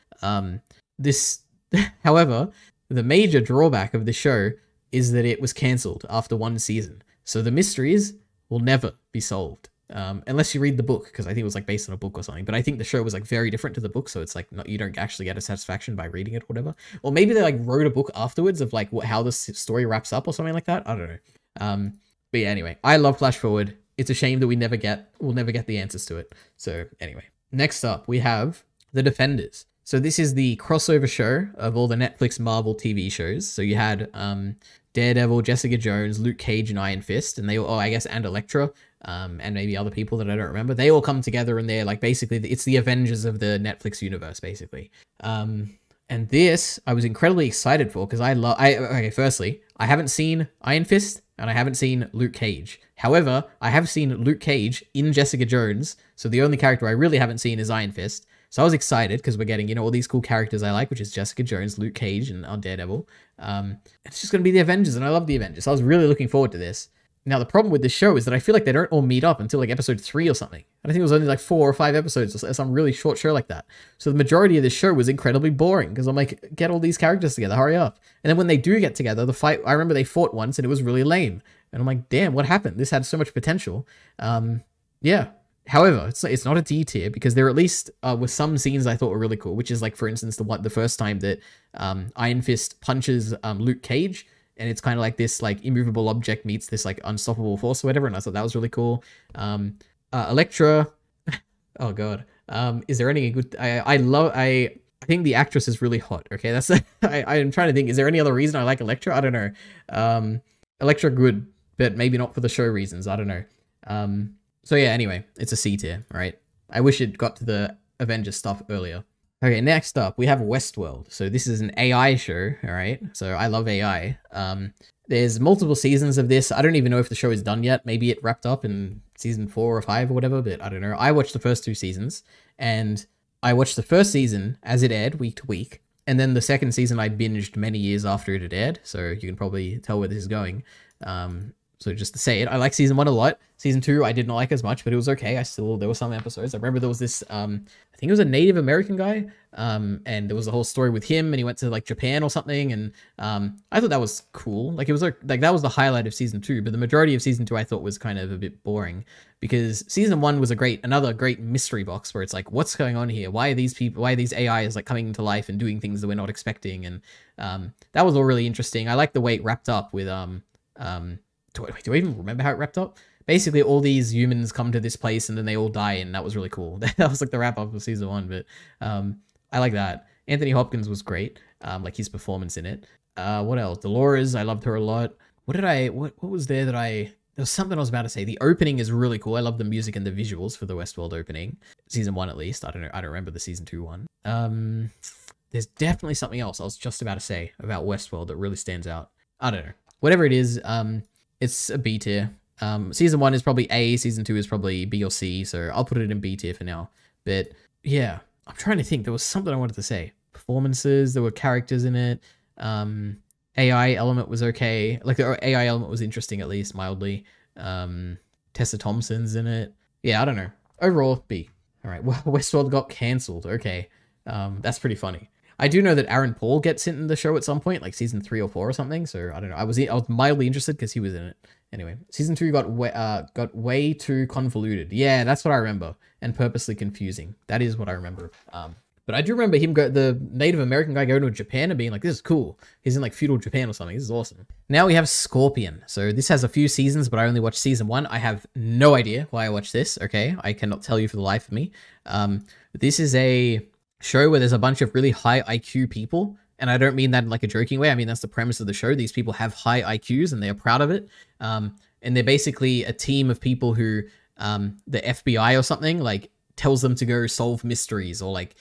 Speaker 1: However, the major drawback of the show is that it was cancelled after one season. So the mysteries will never be solved. Unless you read the book, because I think it was like based on a book or something. But I think the show was like very different to the book, so it's like you don't actually get a satisfaction by reading it or whatever. Or maybe they like wrote a book afterwards of like how the story wraps up or something like that. I don't know. But yeah, anyway, I love Flash Forward. It's a shame that we'll never get the answers to it. So anyway, next up we have The Defenders. So this is the crossover show of all the Netflix Marvel TV shows. So you had Daredevil, Jessica Jones, Luke Cage, and Iron Fist, and and Elektra, and maybe other people that I don't remember. They all come together, and they're like basically it's the Avengers of the Netflix universe, basically. And this I was incredibly excited for because firstly, I haven't seen Iron Fist and I haven't seen Luke Cage. However, I have seen Luke Cage in Jessica Jones, so the only character I really haven't seen is Iron Fist. So I was excited because we're getting, all these cool characters I like, which is Jessica Jones, Luke Cage, and Daredevil. It's just going to be the Avengers, and I love the Avengers. So I was really looking forward to this. Now, the problem with this show is that I feel like they don't all meet up until like episode 3 or something. And I think it was only like 4 or 5 episodes or some really short show like that. So the majority of this show was incredibly boring because I'm like, get all these characters together, hurry up. And then when they do get together, the fight, I remember they fought once and it was really lame. And I'm like, damn, what happened? This had so much potential. Yeah. However, it's not a D tier because there at least were some scenes I thought were really cool, which is like, for instance, the first time that Iron Fist punches Luke Cage, and it's kind of like this like immovable object meets this like unstoppable force or whatever, and I thought that was really cool. Elektra, oh god, is there any good? I think the actress is really hot. Okay, that's I'm trying to think. Is there any other reason I like Elektra? I don't know. Elektra good, but maybe not for the show reasons. I don't know. So yeah, anyway, it's a C tier, right? I wish it got to the Avengers stuff earlier. Okay, next up, we have Westworld. So this is an AI show, all right? So I love AI. There's multiple seasons of this. I don't even know if the show is done yet. Maybe it wrapped up in season 4 or 5 or whatever, but I don't know. I watched the first 2 seasons, and I watched the first season as it aired week to week, and then the second season I binged many years after it had aired, so you can probably tell where this is going. So just to say it, I like season 1 a lot. Season 2, I did not like as much, but it was okay. There were some episodes. I remember there was this, I think it was a Native American guy, and there was a whole story with him, and he went to like Japan or something, and I thought that was cool. Like it was like that was the highlight of season 2, but the majority of season 2 I thought was kind of a bit boring because season 1 was another great mystery box where it's like, what's going on here? Why are these AIs like coming to life and doing things that we're not expecting? And that was all really interesting. I like the way it wrapped up with do I even remember how it wrapped up? Basically, all these humans come to this place and then they all die, and that was really cool. That was like the wrap up of season 1, but I like that. Anthony Hopkins was great, like his performance in it. What else? Dolores, I loved her a lot. What was there that there was something I was about to say. The opening is really cool. I love the music and the visuals for the Westworld opening. Season 1 at least. I don't know. I don't remember the season 2 one. There's definitely something else I was just about to say about Westworld that really stands out. I don't know. Whatever it is, it's a B tier. Season 1 is probably A, season 2 is probably B or C, so I'll put it in B tier for now. But yeah, I'm trying to think. There was something I wanted to say. Performances, there were characters in it. AI element was okay. Like the AI element was interesting, at least mildly. Tessa Thompson's in it. Yeah, I don't know. Overall, B. All right, well, Westworld got cancelled. Okay, that's pretty funny. I do know that Aaron Paul gets in the show at some point, like season 3 or 4 or something. So I don't know. I was mildly interested because he was in it. Anyway, season 2 got way too convoluted. Yeah, that's what I remember, and purposely confusing. That is what I remember. But I do remember the Native American guy going to Japan and being like, "This is cool." He's in like feudal Japan or something. This is awesome. Now we have Scorpion. So this has a few seasons, but I only watched season 1. I have no idea why I watched this. Okay, I cannot tell you for the life of me. This is a show where there's a bunch of really high IQ people. And I don't mean that in like a joking way. I mean, that's the premise of the show. These people have high IQs and they're proud of it. And they're basically a team of people who the FBI or something like tells them to go solve mysteries or like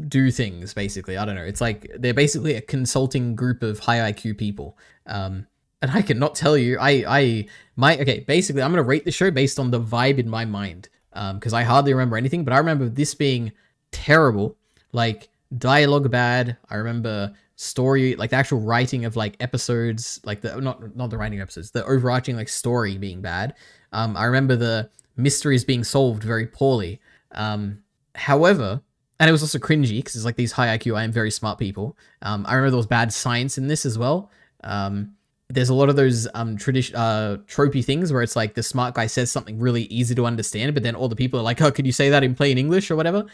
Speaker 1: do things, basically. I don't know. It's like they're basically a consulting group of high IQ people. And I cannot tell you, okay, basically I'm going to rate the show based on the vibe in my mind. Because I hardly remember anything, but I remember this being terrible, like dialogue bad. I remember story, like the actual writing of like episodes, like the, not the writing episodes, the overarching like story being bad. I remember the mysteries being solved very poorly. However, and it was also cringy because it's like these high IQ, I am very smart people. I remember there was bad science in this as well. There's a lot of those tropey things where it's like the smart guy says something really easy to understand, but then all the people are like, oh, could you say that in plain English or whatever?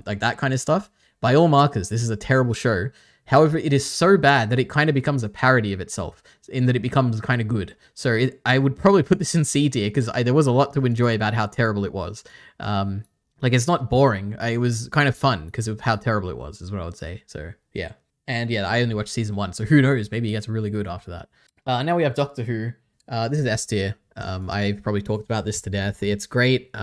Speaker 1: Like that kind of stuff. By all markers, this is a terrible show. However, it is so bad that it kind of becomes a parody of itself in that it becomes kind of good. So I would probably put this in C tier because there was a lot to enjoy about how terrible it was. Like, it's not boring. It was kind of fun because of how terrible it was, is what I would say. So, yeah. And yeah, I only watched season 1, so who knows? Maybe it gets really good after that. Now we have Doctor Who. This is S tier. I've probably talked about this to death. It's great.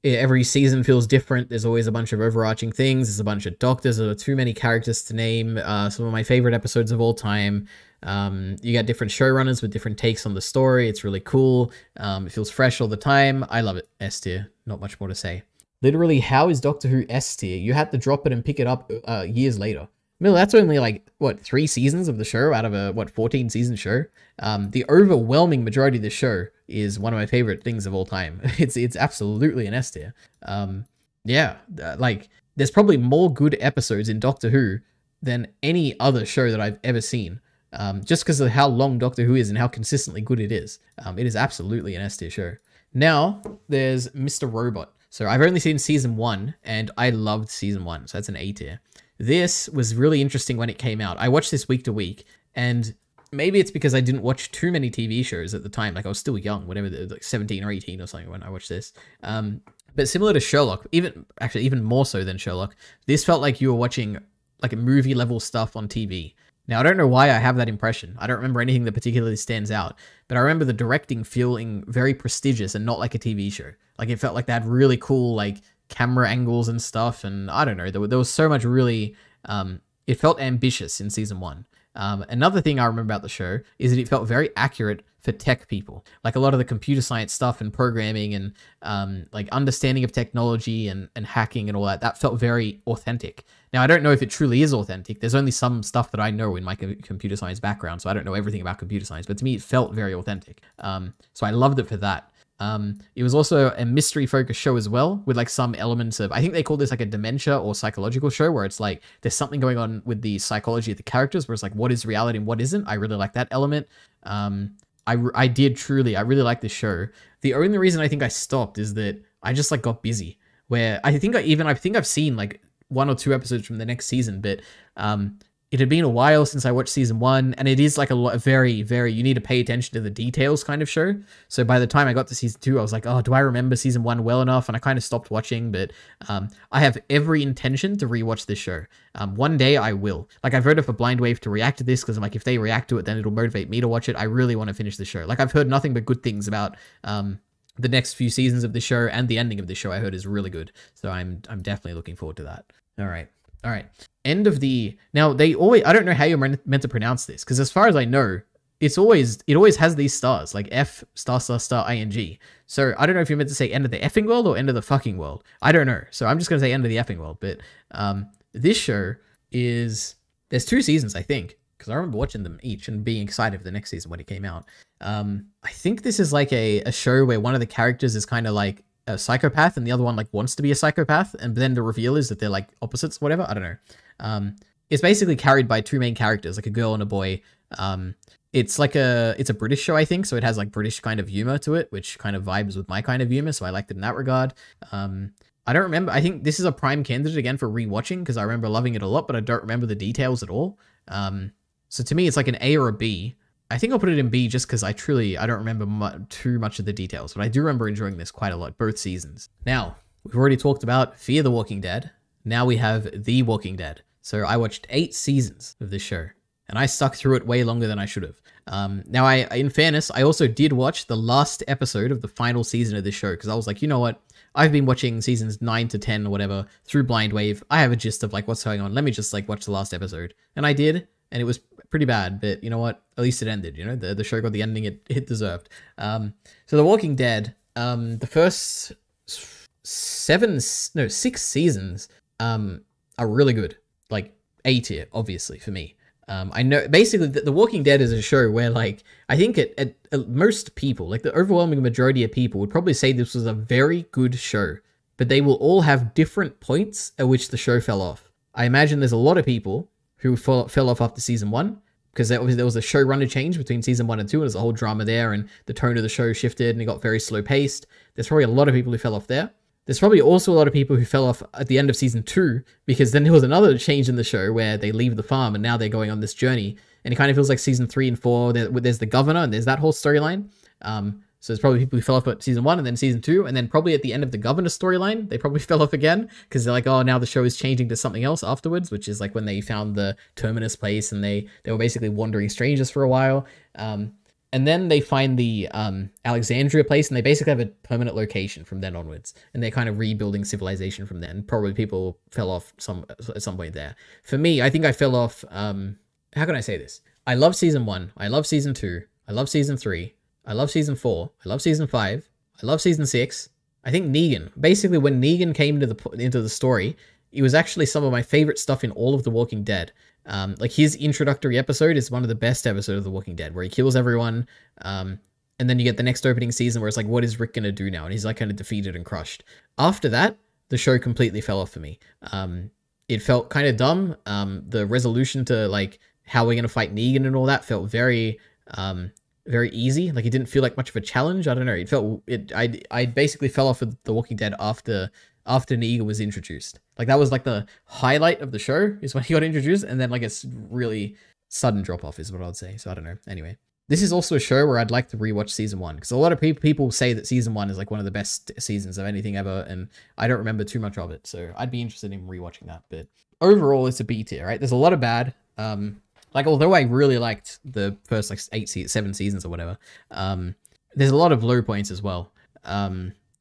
Speaker 1: Every season feels different. There's always a bunch of overarching things. There's a bunch of doctors. There are too many characters to name. Some of my favorite episodes of all time. You got different showrunners with different takes on the story. It's really cool. It feels fresh all the time. I love it. S tier. Not much more to say. Literally, how is Doctor Who S tier? You had to drop it and pick it up years later. Well, that's only like, what, 3 seasons of the show out of a, 14 season show? The overwhelming majority of the show is one of my favorite things of all time. It's absolutely an S tier. Yeah, like, there's probably more good episodes in Doctor Who than any other show that I've ever seen. Just because of how long Doctor Who is and how consistently good it is. It is absolutely an S tier show. Now, there's Mr. Robot. So I've only seen season 1, and I loved season 1, so that's an A tier. This was really interesting when it came out. I watched this week to week, and maybe it's because I didn't watch too many TV shows at the time. Like, I was still young, whatever, like 17 or 18 or something when I watched this. But similar to Sherlock, even more so than Sherlock, this felt like you were watching like a movie level stuff on TV. Now, I don't know why I have that impression. I don't remember anything that particularly stands out, but I remember the directing feeling very prestigious and not like a TV show. Like, it felt like they had really cool, like, camera angles and stuff, and I don't know, there was so much really, it felt ambitious in season 1. Another thing I remember about the show is that it felt very accurate for tech people. Like, a lot of the computer science stuff and programming and like understanding of technology and hacking and all that, that felt very authentic. Now, I don't know if it truly is authentic. There's only some stuff that I know in my computer science background, so I don't know everything about computer science, but to me, it felt very authentic. So I loved it for that. It was also a mystery focused show as well, with like some elements of, I think they call this like a dementia or psychological show, where it's like there's something going on with the psychology of the characters, where it's like what is reality and what isn't. I really like that element. I really like this show. The only reason I think I stopped is that I just like got busy, where I think I've seen like 1 or 2 episodes from the next season, but it had been a while since I watched season 1, and it is like a very, very, you need to pay attention to the details kind of show. So by the time I got to season 2, I was like, oh, do I remember season 1 well enough? And I kind of stopped watching, but I have every intention to rewatch this show. One day I will. Like, I've heard of a Blind Wave to react to this, because I'm like, if they react to it, then it'll motivate me to watch it. I really want to finish the show. Like, I've heard nothing but good things about the next few seasons of the show, and the ending of the show I heard is really good. So I'm definitely looking forward to that. All right. End of the... Now, I don't know how you're meant to pronounce this, because as far as I know, it always has these stars, like F *** ing. So I don't know if you're meant to say end of the effing world or end of the fucking world. I don't know. So I'm just going to say end of the effing world. But this show is... There's 2 seasons, I think, because I remember watching them each and being excited for the next season when it came out. I think this is like a show where one of the characters is kind of like a psychopath and the other one like wants to be a psychopath, and then the reveal is that they're like opposites, whatever. I don't know. It's basically carried by 2 main characters, like a girl and a boy. It's a British show, I think, so it has like British kind of humor to it, which kind of vibes with my kind of humor, so I liked it in that regard. I don't remember. I think this is a prime candidate again for rewatching, because I remember loving it a lot, but I don't remember the details at all. So to me, it's like an A or a B. I think I'll put it in B just because I don't remember too much of the details, but I do remember enjoying this quite a lot, both seasons. Now, we've already talked about Fear the Walking Dead. Now we have The Walking Dead. So I watched 8 seasons of this show, and I stuck through it way longer than I should have. Now, in fairness, I also did watch the last episode of the final season of this show, because I was like, you know what? I've been watching seasons 9 to 10 or whatever through Blind Wave. I have a gist of like what's going on. Let me just like watch the last episode. And I did, and it was pretty bad, but you know what? At least it ended, you know? The show got the ending it deserved. So The Walking Dead, the first 6 seasons are really good. Like A tier, obviously, for me. I know basically The Walking Dead is a show where like I think at most people, like the overwhelming majority of people, would probably say this was a very good show, but they will all have different points at which the show fell off. I imagine there's a lot of people who fell off after season 1 because there was a showrunner change between season 1 and 2, and there's a whole drama there, and the tone of the show shifted and it got very slow paced. There's probably a lot of people who fell off there. There's probably also a lot of people who fell off at the end of season 2 because then there was another change in the show where they leave the farm and now they're going on this journey. And it kind of feels like season 3 and 4, there's the governor and there's that whole storyline. So there's probably people who fell off at season 1 and then season 2. And then probably at the end of the governor storyline, they probably fell off again because they're like, oh, now the show is changing to something else afterwards, which is like when they found the Terminus place and they were basically wandering strangers for a while. And then they find the Alexandria place, and they basically have a permanent location from then onwards. And they're kind of rebuilding civilization from then. Probably people fell off at some point there. For me, I think I fell off... how can I say this? I love season 1. I love season 2. I love season 3. I love season 4. I love season 5. I love season 6. I think Negan. Basically, when Negan came into the story, it was actually some of my favorite stuff in all of The Walking Dead. Like his introductory episode is one of the best episodes of The Walking Dead, where he kills everyone. And then you get the next opening season where it's like, what is Rick going to do now? And he's like kind of defeated and crushed. After that, the show completely fell off for me. It felt kind of dumb. The resolution to like how we're going to fight Negan and all that felt very, very easy. Like it didn't feel like much of a challenge. I don't know. I basically fell off with The Walking Dead after Negan was introduced. Like that was like the highlight of the show is when he got introduced, and then like it's really sudden drop off is what I would say. So I don't know. Anyway, this is also a show where I'd like to rewatch season 1 because a lot of people say that season 1 is like one of the best seasons of anything ever, and I don't remember too much of it. So I'd be interested in rewatching that. But overall, it's a B tier, right? There's a lot of bad. Like although I really liked the first like 7 seasons or whatever, there's a lot of low points as well.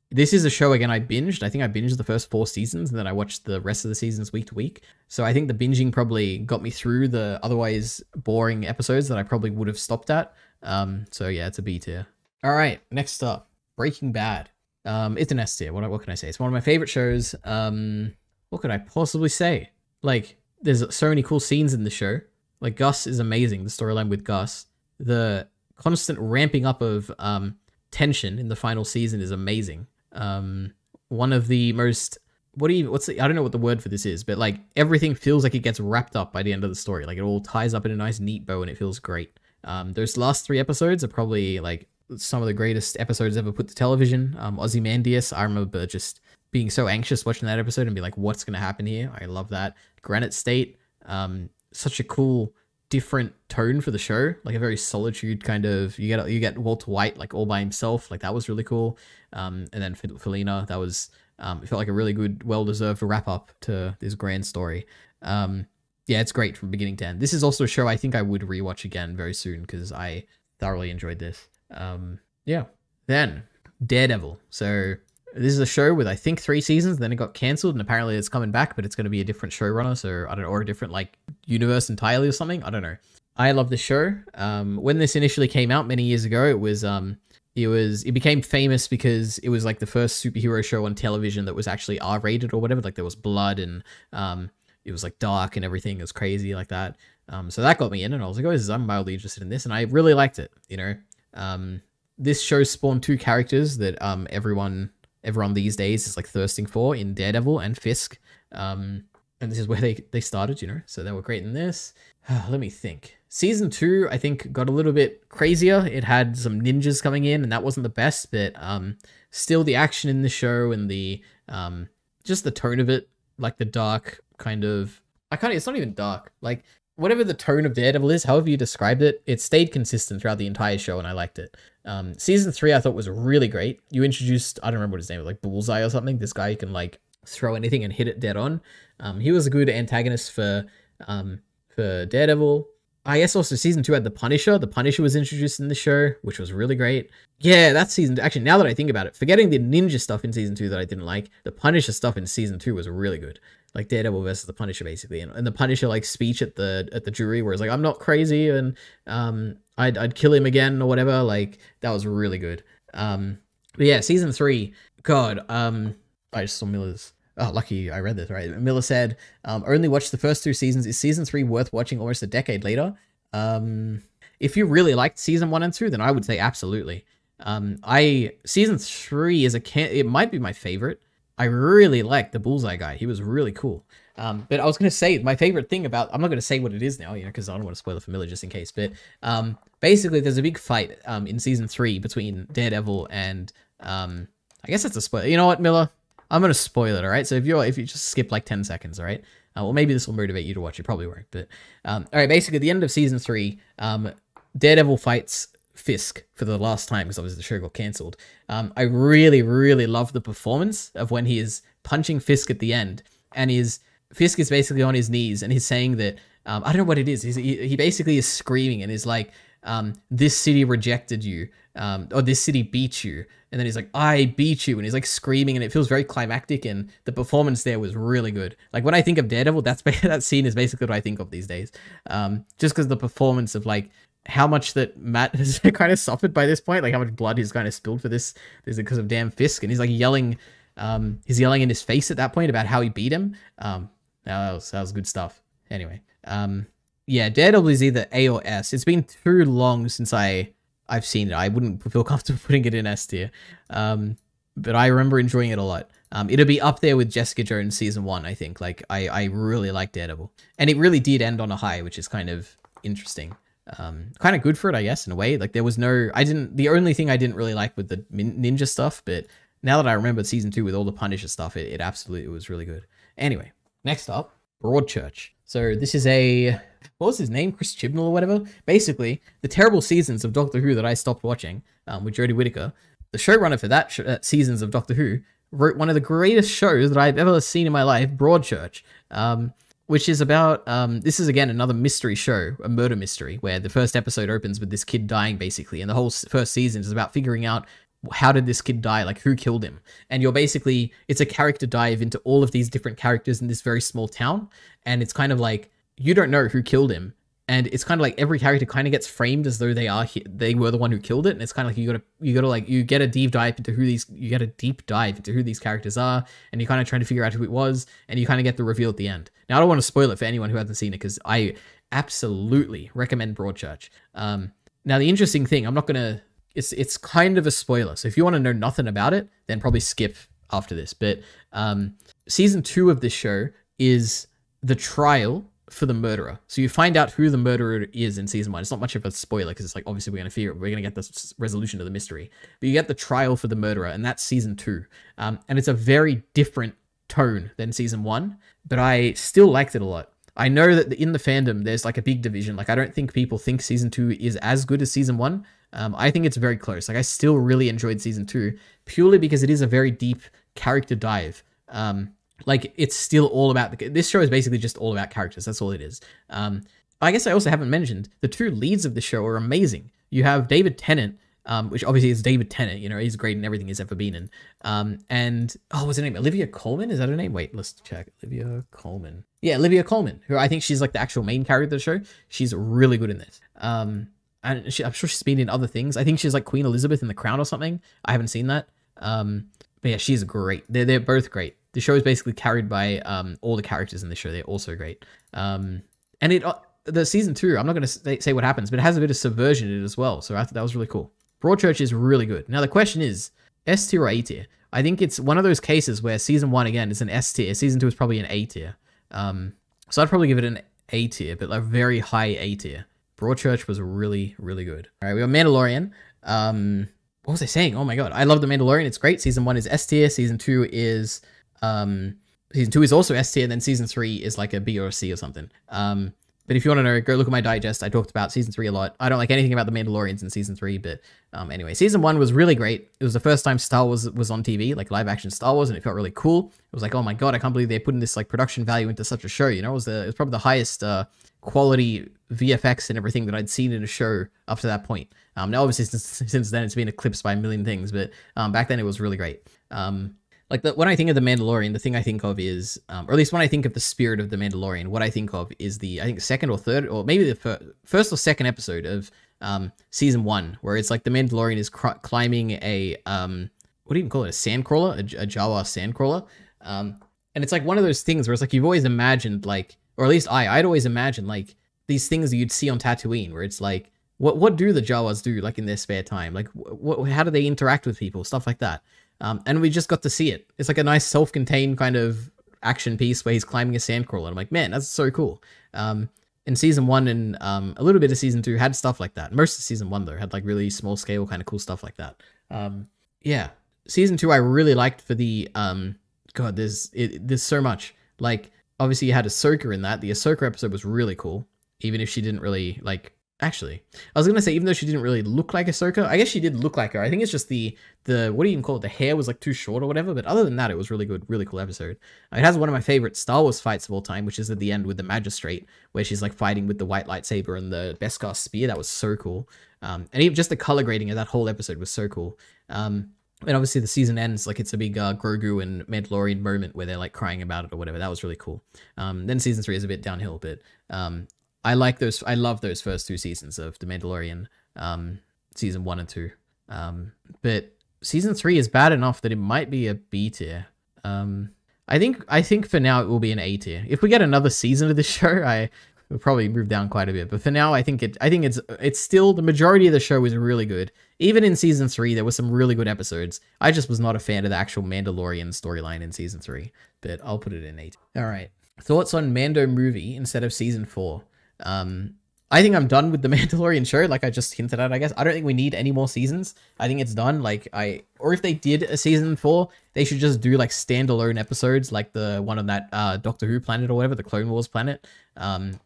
Speaker 1: This is a show, again, I binged. I think I binged the first 4 seasons, and then I watched the rest of the seasons week to week. So I think the binging probably got me through the otherwise boring episodes that I probably would have stopped at. So yeah, it's a B tier. All right, next up, Breaking Bad. It's an S tier. What can I say? It's one of my favorite shows. What could I possibly say? Like, there's so many cool scenes in the show. Like, Gus is amazing, the storyline with Gus. The constant ramping up of tension in the final season is amazing. One of the most, I don't know what the word for this is, but like everything feels like it gets wrapped up by the end of the story. Like it all ties up in a nice neat bow and it feels great. Those last 3 episodes are probably like some of the greatest episodes ever put to television. Ozymandias, I remember just being so anxious watching that episode and being like, what's going to happen here? I love that. Granite State, such a cool different tone for the show, like a very solitude kind of, you get Walter White like all by himself, like that was really cool. And then Felina, that was it felt like a really good, well-deserved wrap up to this grand story. Yeah, it's great from beginning to end. This is also a show I think I would rewatch again very soon because I thoroughly enjoyed this. Yeah, then Daredevil. So this is a show with I think 3 seasons, then it got cancelled, and apparently it's coming back, but it's going to be a different showrunner, so I don't know, or a different like universe entirely or something. I don't know. I love this show. When this initially came out many years ago, it became famous because it was like the first superhero show on television that was actually R-rated or whatever. Like there was blood and it was like dark and everything. It was crazy like that. So that got me in, and I was like, oh, I'm mildly interested in this, and I really liked it. You know, this show spawned 2 characters that everyone these days is like thirsting for in Daredevil and Fisk. And this is where they started, you know, so they were great in this. Let me think. Season 2, I think, got a little bit crazier. It had some ninjas coming in, and that wasn't the best, but still the action in the show and the just the tone of it, like the dark kind of, it's not even dark, like whatever the tone of Daredevil is, however you described it, it stayed consistent throughout the entire show, and I liked it. Season 3 I thought was really great. You introduced, I don't remember what his name was, like Bullseye or something. This guy who can like throw anything and hit it dead on. He was a good antagonist for Daredevil. I guess also season 2 had The Punisher. The Punisher was introduced in the show, which was really great. Yeah, that season, actually, now that I think about it, forgetting the ninja stuff in season 2 that I didn't like, the Punisher stuff in season 2 was really good. Like Daredevil versus the Punisher, basically. And the Punisher, like, speech at the jury where it's like, I'm not crazy, and I'd kill him again, or whatever. Like, that was really good. But yeah, season 3, God, I just saw Miller's. Oh, lucky I read this, right? Miller said, only watched the first 2 seasons. Is season 3 worth watching almost a decade later? If you really liked season 1 and 2, then I would say absolutely. Season 3 is it might be my favorite. I really liked the Bullseye guy. He was really cool. But I was going to say, my favorite thing about, I'm not going to say what it is now, because I don't want to spoil it for Miller just in case. But basically, there's a big fight in season 3 between Daredevil and, I guess that's a spoiler. You know what, Miller? I'm going to spoil it, all right? So if you just skip like 10 seconds, all right? Well, maybe this will motivate you to watch. It probably won't. But, all right, basically, at the end of season 3, Daredevil fights Fisk for the last time, because obviously the show got cancelled. I really, really love the performance of when he is punching Fisk at the end, and Fisk is basically on his knees, and he's saying that, I don't know what it is. He basically is screaming, and he's like, this city rejected you, or this city beat you. And then he's like, I beat you. And he's like screaming, and it feels very climactic. And the performance there was really good. Like when I think of Daredevil, that scene is basically what I think of these days. Just because the performance of like how much that Matt has kind of suffered by this point, like how much blood he's kind of spilled for this is because of damn Fisk. And he's like yelling, he's yelling in his face at that point about how he beat him. That was good stuff. Anyway, yeah, Daredevil is either A or S. It's been too long since I've seen it. I wouldn't feel comfortable putting it in S tier. But I remember enjoying it a lot. It'll be up there with Jessica Jones season 1, I think. Like, I really like Daredevil. And it really did end on a high, which is kind of interesting. Kind of good for it, I guess, in a way. Like, there was the only thing I didn't really like with the ninja stuff, but now that I remember season 2 with all the Punisher stuff, it absolutely was really good. Anyway, next up, Broadchuch. So this is what was his name? Chris Chibnall or whatever? Basically, the terrible seasons of Doctor Who that I stopped watching with Jodie Whittaker, the showrunner for that seasons of Doctor Who, wrote one of the greatest shows that I've ever seen in my life, Broadchurch, which is about, this is again another mystery show, a murder mystery, where the first episode opens with this kid dying basically, and the whole first season is about figuring out how did this kid die, like who killed him. And it's a character dive into all of these different characters in this very small town, and it's kind of like, you don't know who killed him, and it's kind of like every character kind of gets framed as though they were the one who killed it, and it's kind of like you get a deep dive into who these characters are, and you're kind of trying to figure out who it was, and you kind of get the reveal at the end. Now I don't want to spoil it for anyone who hasn't seen it, because I absolutely recommend Broadchurch. Now the interesting thing, it's kind of a spoiler, so if you want to know nothing about it, then probably skip after this. But season 2 of this show is the trial for the murderer. So you find out who the murderer is in season 1. It's not much of a spoiler because it's like, obviously we're going to get this resolution to the mystery, but you get the trial for the murderer, and that's season 2. And it's a very different tone than season 1, but I still liked it a lot. I know that in the fandom, there's like a big division. Like, I don't think people think season 2 is as good as season 1. I think it's very close. Like, I still really enjoyed season 2 purely because it is a very deep character dive. Like, it's still all about this show is basically just all about characters. That's all it is. I guess I also haven't mentioned the 2 leads of the show are amazing. You have David Tennant, which obviously is David Tennant. You know, he's great in everything he's ever been in. And what's her name? Olivia Colman? Is that her name? Wait, let's check. Olivia Colman. Yeah, Olivia Colman, who I think she's like the actual main character of the show. She's really good in this. And I'm sure she's been in other things. I think she's like Queen Elizabeth in The Crown or something. I haven't seen that. But yeah, she's great. They're both great. The show is basically carried by all the characters in the show. They're also great. And the season 2, I'm not going to say what happens, but it has a bit of subversion in it as well. So I thought that was really cool. Broadchurch is really good. Now the question is, S tier or A tier? I think it's one of those cases where season 1 again is an S tier. Season 2 is probably an A tier. So I'd probably give it an A tier, but like very high A tier. Broadchurch was really, really good. All right, we got Mandalorian. What was I saying? Oh my god, I love the Mandalorian. It's great. Season 1 is S tier. Season 2 is also S tier, and then season 3 is like a B or a C or something. But if you want to know, go look at my digest. I talked about season 3 a lot. I don't like anything about the Mandalorians in season 3, but anyway, season 1 was really great. It was the first time Star Wars was on TV, like live action Star Wars, and it felt really cool. It was like, oh my god, I can't believe they're putting this like production value into such a show. You know, it was probably the highest quality VFX and everything that I'd seen in a show up to that point. Now obviously since then it's been eclipsed by a million things, but back then it was really great. Like when I think of The Mandalorian, the thing I think of is, or at least when I think of the spirit of The Mandalorian, what I think of is I think second or third, or maybe the first or second episode of season 1, where it's like the Mandalorian is climbing a, what do you even call it? A sandcrawler, a Jawa sandcrawler. And it's like one of those things where it's like you've always imagined, like, or at least I'd always imagined like these things that you'd see on Tatooine, where it's like, what do the Jawas do like in their spare time? Like, how do they interact with people? Stuff like that. And we just got to see it. It's like a nice self-contained kind of action piece where he's climbing a sandcrawler. And I'm like, man, that's so cool. In season 1 and a little bit of season 2 had stuff like that. Most of season 1 though had like really small scale kind of cool stuff like that. Yeah, season 2 I really liked for the God, there's so much. Like obviously you had Ahsoka in that. The Ahsoka episode was really cool, even if she didn't really like. Actually, I was gonna say, even though she didn't really look like Ahsoka, I guess she did look like her. I think it's just the what do you even call it? The hair was like too short or whatever. But other than that, it was really good, really cool episode. It has one of my favorite Star Wars fights of all time, which is at the end with the Magistrate, where she's like fighting with the white lightsaber and the Beskar spear. That was so cool. And even just the color grading of that whole episode was so cool. And obviously the season ends like it's a big Grogu and Mandalorian moment where they're like crying about it or whatever. That was really cool. Then season 3 is a bit downhill, but I like those. I love those first 2 seasons of The Mandalorian, season 1 and 2. But season 3 is bad enough that it might be a B tier. I think for now it will be an A tier. If we get another season of this show, I will probably move down quite a bit. But for now, I think it's still, the majority of the show is really good. Even in season 3, there were some really good episodes. I just was not a fan of the actual Mandalorian storyline in season 3, but I'll put it in 8. All right, thoughts on Mando movie instead of season 4. I think I'm done with the Mandalorian show, like I just hinted at, I guess. I don't think we need any more seasons. I think it's done. Like or if they did a season 4, they should just do like standalone episodes, like the one on that Doctor Who planet or whatever, the Clone Wars planet,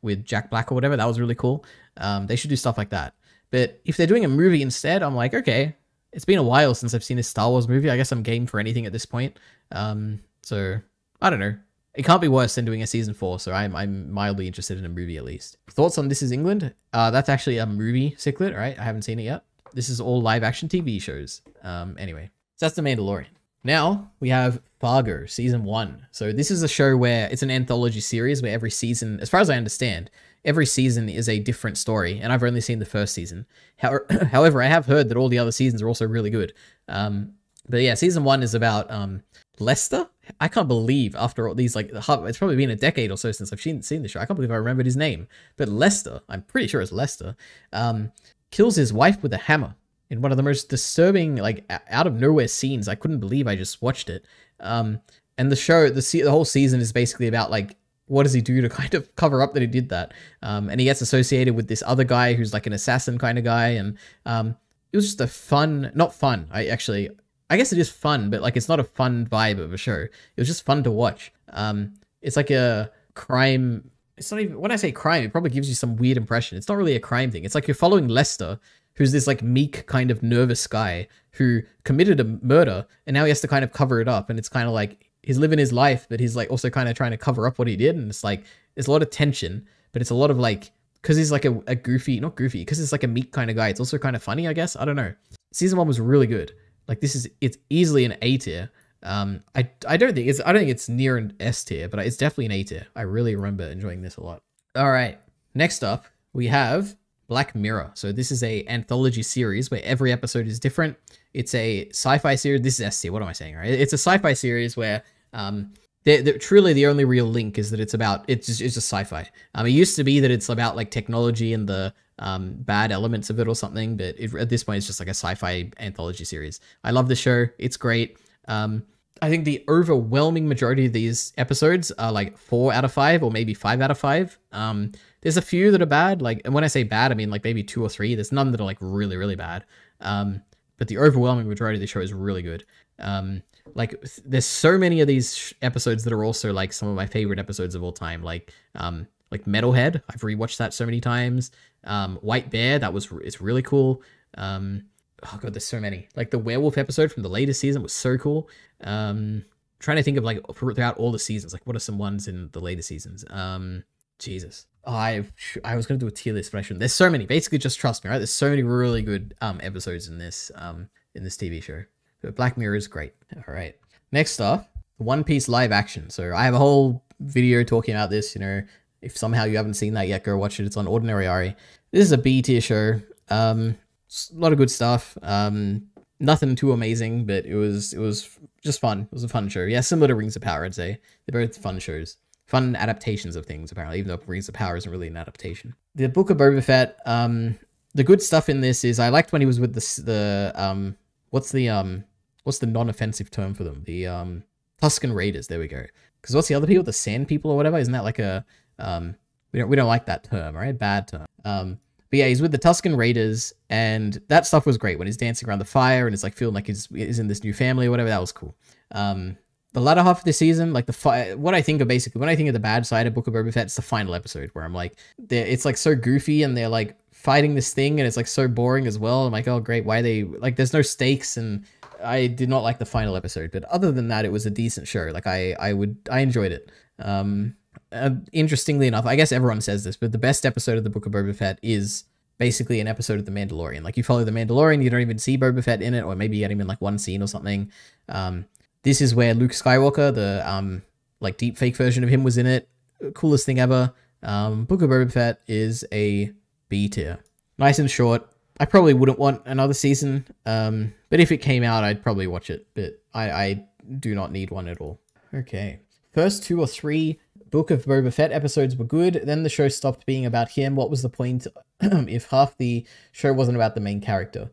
Speaker 1: with Jack Black or whatever. That was really cool. They should do stuff like that. But if they're doing a movie instead, I'm like, okay, it's been a while since I've seen a Star Wars movie. I guess I'm game for anything at this point. So I don't know. It can't be worse than doing a season 4, so I'm mildly interested in a movie at least. Thoughts on This Is England? That's actually a movie ciclet, right? I haven't seen it yet. This is all live action TV shows. Anyway, so that's The Mandalorian. Now we have Fargo season 1. So this is a show where it's an anthology series where every season, as far as I understand, every season is a different story, and I've only seen the first season. However, I have heard that all the other seasons are also really good. But yeah, season 1 is about Lester. I can't believe after all these, like, it's probably been a decade or so since I've seen the show. I can't believe I remembered his name. But Lester, I'm pretty sure it's Lester, kills his wife with a hammer in one of the most disturbing, like, out of nowhere scenes. I couldn't believe I just watched it. And the show, the whole season is basically about, like, what does he do to kind of cover up that he did that? And he gets associated with this other guy who's like an assassin kind of guy. And it was just a fun, not fun. I guess it is fun, but like it's not a fun vibe of a show. It was just fun to watch. It's like a crime. It's not even, when I say crime, it probably gives you some weird impression. It's not really a crime thing. It's like you're following Lester, who's this like meek kind of nervous guy who committed a murder and now he has to kind of cover it up. And it's kind of like he's living his life, but he's like also kind of trying to cover up what he did. And it's like, there's a lot of tension, but it's a lot of like, cause he's like a goofy, not goofy, cause it's like a meek kind of guy. It's also kind of funny, I guess. I don't know. Season 1 was really good. Like it's easily an A tier. I don't think it's near an S tier, but it's definitely an A tier. I really remember enjoying this a lot. All right, next up we have Black Mirror. So this is a anthology series where every episode is different. It's a sci-fi series. This is S tier. What am I saying? Right? It's a sci-fi series where truly the only real link is that it's just sci-fi. It used to be that it's about like technology and the bad elements of it or something, but at this point it's just like a sci-fi anthology series. I love the show. It's great. I think the overwhelming majority of these episodes are like 4 out of 5 or maybe 5 out of 5. There's a few that are bad. Like, and when I say bad, I mean like maybe 2 or 3. There's none that are like really, really bad. But the overwhelming majority of the show is really good. Like there's so many of these episodes that are also like some of my favorite episodes of all time. Like Metalhead, I've rewatched that so many times. White Bear, it's really cool. Oh god, there's so many. Like the werewolf episode from the latest season was so cool. Trying to think of like throughout all the seasons, like what are some ones in the later seasons? Jesus. I was gonna do a tier list, but I shouldn't. There's so many. Basically, just trust me, right? There's so many really good episodes in this TV show. But Black Mirror is great. All right. Next up, One Piece live action. So I have a whole video talking about this. You know, if somehow you haven't seen that yet, go watch it. It's on Ordinary Ari. This is a B tier show. A lot of good stuff. Nothing too amazing, but it was just fun. It was a fun show. Yeah, similar to Rings of Power, I'd say. They're both fun shows. Fun adaptations of things, apparently, even though Rings of Power isn't really an adaptation. The Book of Boba Fett, the good stuff in this is I liked when he was with what's the non-offensive term for them? The Tusken Raiders, there we go. Because what's the other people? The Sand People or whatever? Isn't that like a we don't like that term, right? Bad term. But yeah, he's with the Tusken Raiders, and that stuff was great when he's dancing around the fire and it's like feeling like he's in this new family or whatever. That was cool. The latter half of the season, like what I think of basically, when I think of the bad side of Book of Boba Fett, it's the final episode where I'm like, it's like so goofy and they're like fighting this thing and it's like so boring as well. I'm like, oh great, why are they like, there's no stakes, and I did not like the final episode. But other than that, it was a decent show. Like I enjoyed it. Interestingly enough, I guess everyone says this, but the best episode of the Book of Boba Fett is basically an episode of The Mandalorian. Like you follow The Mandalorian, you don't even see Boba Fett in it, or maybe you get him in like one scene or something. This is where Luke Skywalker, the like deep fake version of him, was in it. Coolest thing ever. Book of Boba Fett is a B tier. Nice and short. I probably wouldn't want another season, but if it came out, I'd probably watch it. But I do not need one at all. Okay. First 2 or 3 Book of Boba Fett episodes were good. Then the show stopped being about him. What was the point if half the show wasn't about the main character?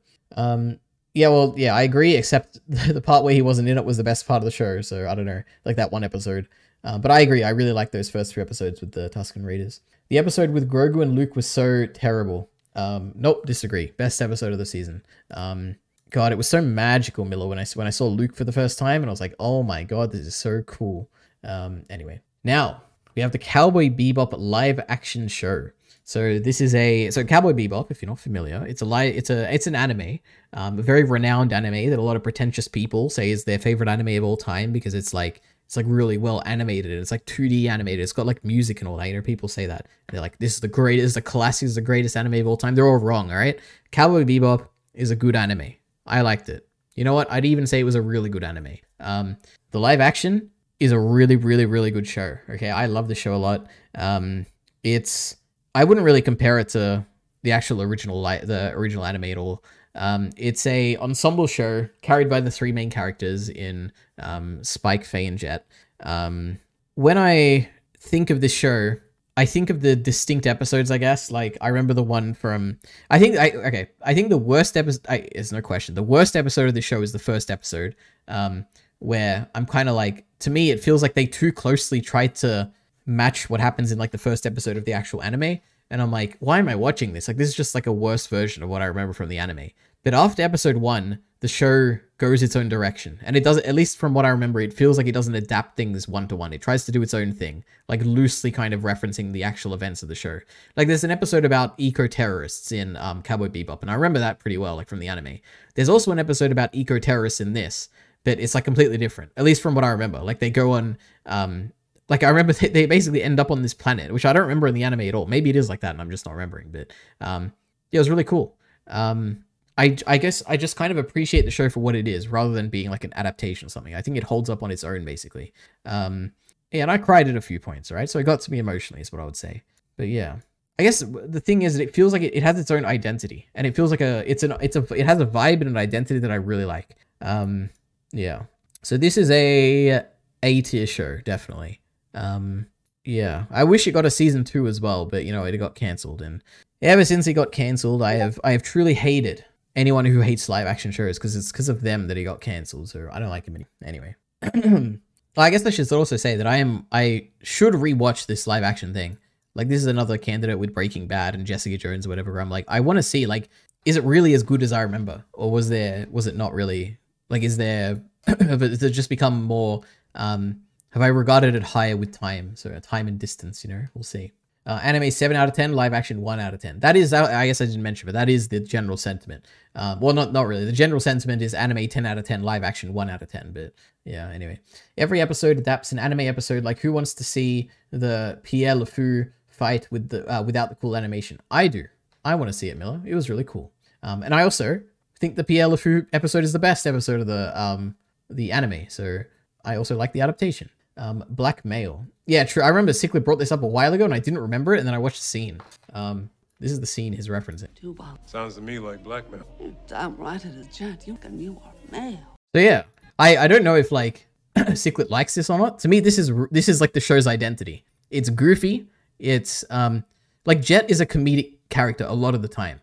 Speaker 1: Yeah, well, yeah, I agree, except the part where he wasn't in it was the best part of the show, so I don't know, like that one episode. But I agree, I really liked those first 3 episodes with the Tusken Raiders. The episode with Grogu and Luke was so terrible. Nope, disagree. Best episode of the season. God, it was so magical, Miller, when I saw Luke for the first time, and I was like, oh my god, this is so cool. Anyway, now, we have the Cowboy Bebop live action show. So this is Cowboy Bebop, if you're not familiar, it's an anime, a very renowned anime that a lot of pretentious people say is their favorite anime of all time because it's like really well animated. It's like 2D animated. It's got like music and all that. You know, people say that. They're like, this is the greatest, this is the classic, this is the greatest anime of all time. They're all wrong, all right? Cowboy Bebop is a good anime. I liked it. You know what? I'd even say it was a really good anime. The live action is a really, really, really good show. Okay, I love the show a lot. I wouldn't really compare it to the actual original anime at all. It's a ensemble show carried by the 3 main characters in Spike, Faye, and Jet. When I think of this show, I think of the distinct episodes, I guess. Like, I remember the one from... I think the worst episode... There's no question. The worst episode of the show is the first episode, where I'm kind of like... To me, it feels like they too closely tried to match what happens in like the first episode of the actual anime, and I'm like, why am I watching this? Like, this is just like a worse version of what I remember from the anime. But after episode 1, the show goes its own direction, and it doesn't, at least from what I remember, it feels like it doesn't adapt things one-to-one. It tries to do its own thing, like loosely kind of referencing the actual events of the show. Like, there's an episode about eco-terrorists in Cowboy Bebop, and I remember that pretty well, like from the anime. There's also an episode about eco-terrorists in this, but it's like completely different, at least from what I remember. Like, they go on... Like, I remember they basically end up on this planet, which I don't remember in the anime at all. Maybe it is like that and I'm just not remembering, but yeah, it was really cool. I guess I just kind of appreciate the show for what it is rather than being like an adaptation or something. I think it holds up on its own, basically. Yeah, and I cried at a few points, right? So it got to me emotionally is what I would say. But yeah, I guess the thing is that it feels like it has its own identity, and it feels like it has a vibe and an identity that I really like. Yeah. So this is a A-tier show, definitely. Yeah, I wish it got a season 2 as well, but you know, it got cancelled, and ever since it got cancelled, I have truly hated anyone who hates live action shows because it's because of them that it got cancelled. So I don't like him anyway. I guess I should also say that I should rewatch this live action thing. Like, this is another candidate with Breaking Bad and Jessica Jones or whatever, where I'm like, I want to see, like, is it really as good as I remember, or was it not really? Like, has it just become more have I regarded it higher with time? So time and distance, you know, we'll see. Anime 7 out of 10, live action 1 out of 10. That is, I guess I didn't mention, but that is the general sentiment. Well, not really. The general sentiment is anime 10 out of 10, live action 1 out of 10. But yeah, anyway. Every episode adapts an anime episode. Like, who wants to see the Pierre Le Fou fight with the without the cool animation. I do. I want to see it, Miller. It was really cool. And I also think the Pierre LeFou episode is the best episode of the anime. So I also like the adaptation. Blackmail. Yeah, true. I remember Cichlid brought this up a while ago and I didn't remember it, and then I watched the scene. This is the scene he's referencing.
Speaker 2: Sounds to me like blackmail.
Speaker 3: You're damn right it is, Jet. You are male.
Speaker 1: So yeah, I don't know if like Cichlid likes this or not. To me, this is like the show's identity. It's goofy. It's like Jet is a comedic character a lot of the time.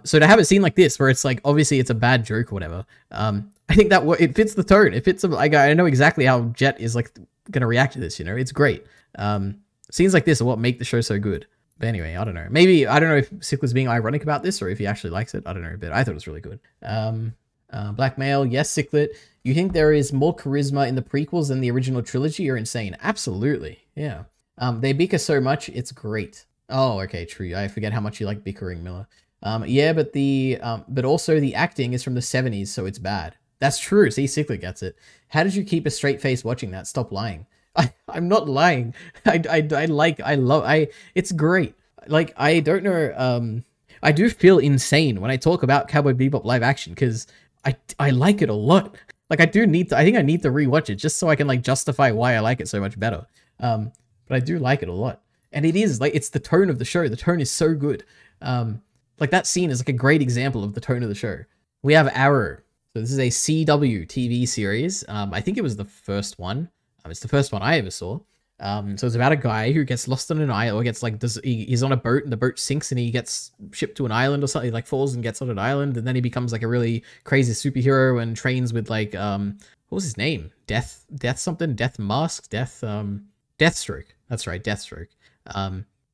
Speaker 1: So to have a scene like this where it's like obviously it's a bad joke or whatever, I think that it fits the tone. It fits. Like I know exactly how Jet is like gonna react to this. You know, it's great. Scenes like this are what make the show so good. But anyway, I don't know. Maybe I don't know if Cichlid's being ironic about this or if he actually likes it. I don't know, but I thought it was really good. Blackmail, yes, Cichlid. You think there is more charisma in the prequels than the original trilogy? You're insane. Absolutely, yeah. They bicker so much, it's great. Oh, okay, true. I forget how much you like bickering, Miller. Yeah, but also the acting is from the 70s, so it's bad. That's true. See, Cichlid gets it. How did you keep a straight face watching that? Stop lying. I'm not lying. It's great. Like, I don't know. I do feel insane when I talk about Cowboy Bebop live action because I like it a lot. Like, I think I need to rewatch it just so I can like justify why I like it so much better. But I do like it a lot. And it is like, it's the tone of the show. The tone is so good. Like that scene is like a great example of the tone of the show. We have Arrow. So this is a CW TV series. I think it was the first one. It's the first one I ever saw. So it's about a guy who gets lost on an island, or gets like, he's on a boat and the boat sinks and he gets shipped to an island or something. He like falls and gets on an island, and then he becomes like a really crazy superhero and trains with like, what was his name? Death Mask? Deathstroke. That's right, Deathstroke.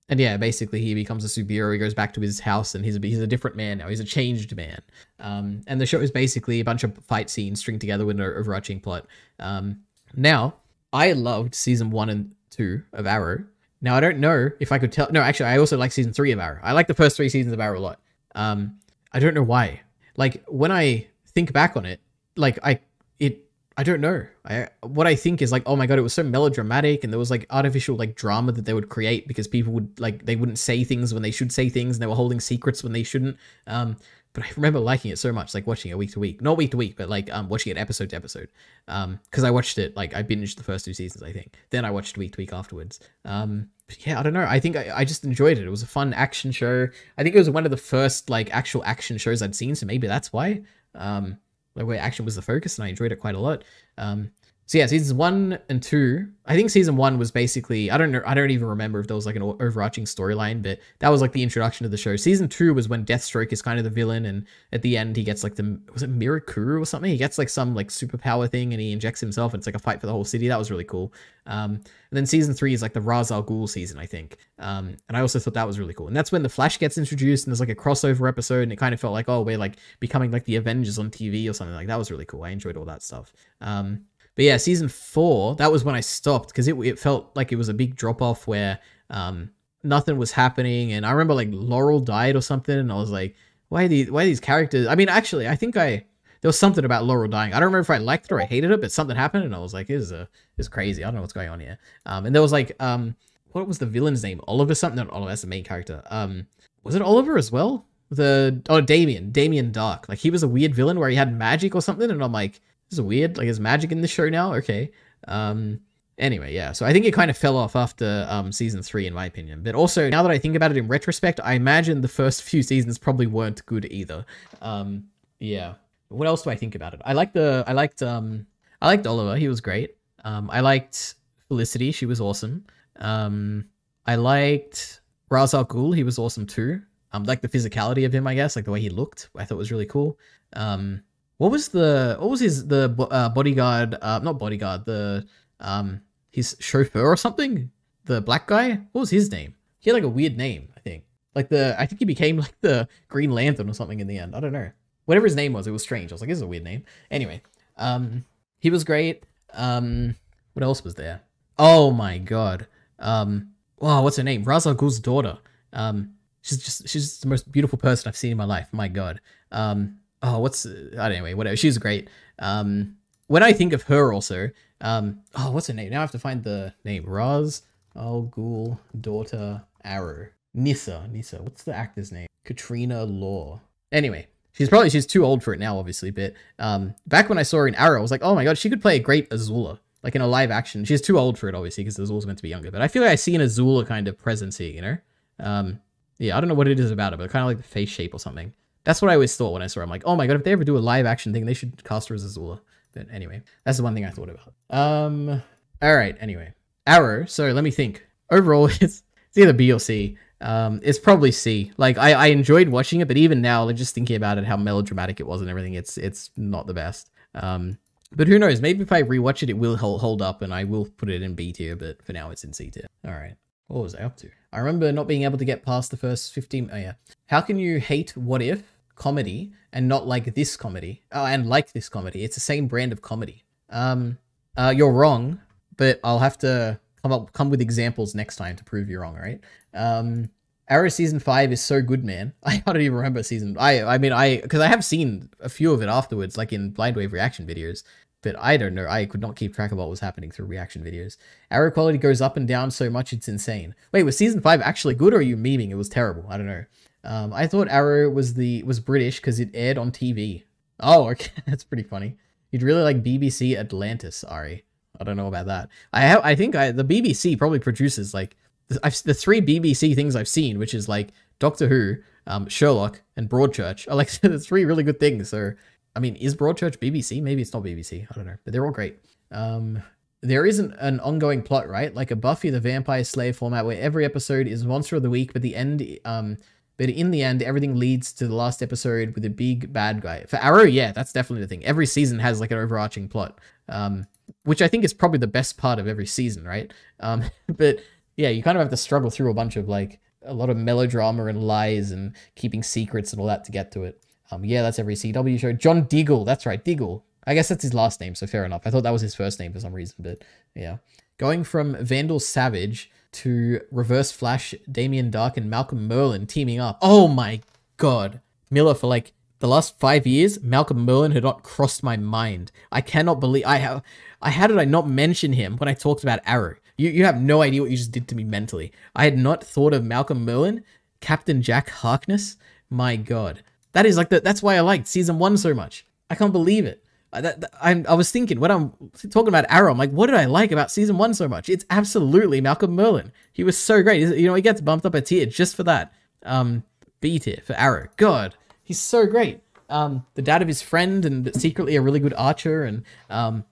Speaker 1: And yeah, basically he becomes a superhero. He goes back to his house and he's a different man now. He's a changed man. And the show is basically a bunch of fight scenes stringed together with an overarching plot. Now, I loved season 1 and 2 of Arrow. Now, I don't know if I could tell. No, actually, I also like season 3 of Arrow. I like the first 3 seasons of Arrow a lot. I don't know why. Like, when I think back on it, like, I don't know. What I think is like, oh my God, it was so melodramatic and there was like artificial like drama that they would create because people would like, they wouldn't say things when they should say things and they were holding secrets when they shouldn't. But I remember liking it so much, like watching it week to week, not week to week, but like watching it episode to episode. Cause I watched it, like I binged the first 2 seasons, I think. Then I watched week to week afterwards. But yeah, I don't know. I think I just enjoyed it. It was a fun action show. I think it was one of the first like actual action shows I'd seen. So maybe that's why. Like where action was the focus, and I enjoyed it quite a lot. So yeah, seasons 1 and 2, I think season 1 was basically, I don't even remember if there was like an overarching storyline, but that was like the introduction to the show. Season 2 was when Deathstroke is kind of the villain, and at the end he gets like was it Mirakuru or something? He gets like some like superpower thing and he injects himself and it's like a fight for the whole city. That was really cool. And then season 3 is like the Ra's al Ghul season, I think. And I also thought that was really cool. And that's when the Flash gets introduced and there's like a crossover episode and it kind of felt like, oh, we're like becoming like the Avengers on TV or something. Like that was really cool. I enjoyed all that stuff. But yeah, season 4, that was when I stopped because it felt like it was a big drop off where nothing was happening. And I remember like Laurel died or something, and I was like, why are these characters? I mean, actually, I think there was something about Laurel dying. I don't remember if I liked it or I hated it, but something happened, and I was like, this is crazy. I don't know what's going on here. And there was like, what was the villain's name? Oliver something? Not Oliver. That's the main character. Was it Oliver as well? Damien Dark. Like he was a weird villain where he had magic or something, and I'm like, this is weird. Like, is magic in this show now? Okay. Anyway, yeah. So I think it kind of fell off after season 3, in my opinion. But also, now that I think about it in retrospect, I imagine the first few seasons probably weren't good either. Yeah. What else do I think about it? I liked Oliver. He was great. I liked Felicity. She was awesome. I liked Ra's al Ghul. He was awesome too. Like the physicality of him, I guess, like the way he looked, I thought was really cool. What was his bodyguard? Not bodyguard. His chauffeur or something. The black guy. What was his name? He had like a weird name, I think. I think he became like the Green Lantern or something in the end. I don't know. Whatever his name was, it was strange. I was like, this is a weird name. Anyway, he was great. What else was there? Oh my God. Wow, what's her name? Ra's al Ghul's daughter. She's just the most beautiful person I've seen in my life. My God. Anyway, whatever. She was great. When I think of her also, what's her name? Now I have to find the name. Ra's al Ghul daughter Arrow. Nissa. What's the actor's name? Katrina Law. Anyway, she's too old for it now, obviously, but back when I saw her in Arrow, I was like, oh my god, she could play a great Azula. Like in a live action. She's too old for it, obviously, because Azula's meant to be younger. But I feel like I see an Azula kind of presence here, you know? Yeah, I don't know what it is about it, but kind of like the face shape or something. That's what I always thought when I saw her. I'm like, oh my god, if they ever do a live action thing, they should cast her as Azula. But anyway, that's the one thing I thought about. Alright, anyway. Arrow, so let me think. Overall, it's either B or C. It's probably C. Like, I enjoyed watching it, but even now, like, just thinking about it, how melodramatic it was and everything, it's not the best. But who knows? Maybe if I rewatch it, it will hold up, and I will put it in B tier, but for now, it's in C tier. Alright. What was I up to? I remember not being able to get past the first 15... Oh, yeah. How can you hate What If comedy and not like this comedy? Oh, and like this comedy. It's the same brand of comedy. You're wrong, but I'll have to come with examples next time to prove you're wrong, right? Arrow season 5 is so good, man. I don't even remember season... because I have seen a few of it afterwards, like in Blind Wave reaction videos, but I don't know. I could not keep track of what was happening through reaction videos. Arrow quality goes up and down so much, it's insane. Wait, was season 5 actually good, or are you memeing? It was terrible. I don't know. I thought Arrow was British because it aired on TV. Oh, okay. That's pretty funny. You'd really like BBC Atlantis, Ari. I don't know about that. I think the BBC probably produces like the 3 BBC things I've seen, which is like Doctor Who, Sherlock, and Broadchuch are like the 3 really good things. So, I mean, is Broadchuch BBC? Maybe it's not BBC. I don't know, but they're all great. There isn't an ongoing plot, right? Like a Buffy the Vampire Slayer format where every episode is Monster of the Week, but in the end, everything leads to the last episode with a big bad guy. For Arrow, yeah, that's definitely the thing. Every season has like an overarching plot, which I think is probably the best part of every season, right? But yeah, you kind of have to struggle through a bunch of like a lot of melodrama and lies and keeping secrets and all that to get to it. Yeah, that's every CW show. John Diggle, that's right, Diggle. I guess that's his last name, so fair enough. I thought that was his first name for some reason, but yeah. Going from Vandal Savage to Reverse Flash, Damien Dark, and Malcolm Merlyn teaming up. Oh my god. Miller, for like the last 5 years, Malcolm Merlyn had not crossed my mind. I cannot believe how did I not mention him when I talked about Arrow? You have no idea what you just did to me mentally. I had not thought of Malcolm Merlyn, Captain Jack Harkness. My god. That is like that's why I liked season 1 so much. I can't believe it. I was thinking when I'm talking about Arrow, I'm like, what did I like about season 1 so much? It's absolutely Malcolm Merlyn. He was so great. You know, he gets bumped up a tier just for that. B tier for Arrow. God, he's so great. The dad of his friend and secretly a really good archer. And oh,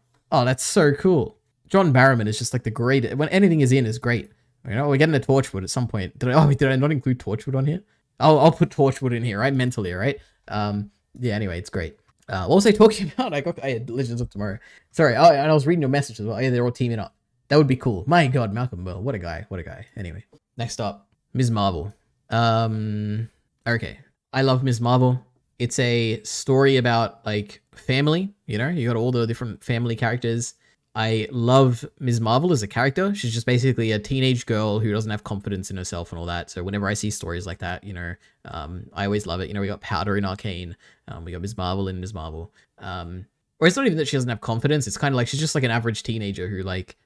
Speaker 1: that's so cool. John Barrowman is just like the greatest. When anything is in is great. You know, we're getting to Torchwood at some point. Did I not include Torchwood on here? I'll put Torchwood in here, right? Mentally, right? Yeah, anyway, it's great. What was I talking about? I had Legends of Tomorrow. Sorry, and I was reading your message as well. Yeah, they're all teaming up. That would be cool. My god, Malcolm Merlyn. What a guy. What a guy. Anyway, next up, Ms. Marvel. Okay. I love Ms. Marvel. It's a story about, like, family. You know, you got all the different family characters. I love Ms. Marvel as a character. She's just basically a teenage girl who doesn't have confidence in herself and all that. So whenever I see stories like that, you know, I always love it. You know, we got Powder in Arcane. We got Ms. Marvel in Ms. Marvel. Or it's not even that she doesn't have confidence. It's kind of like she's just like an average teenager who like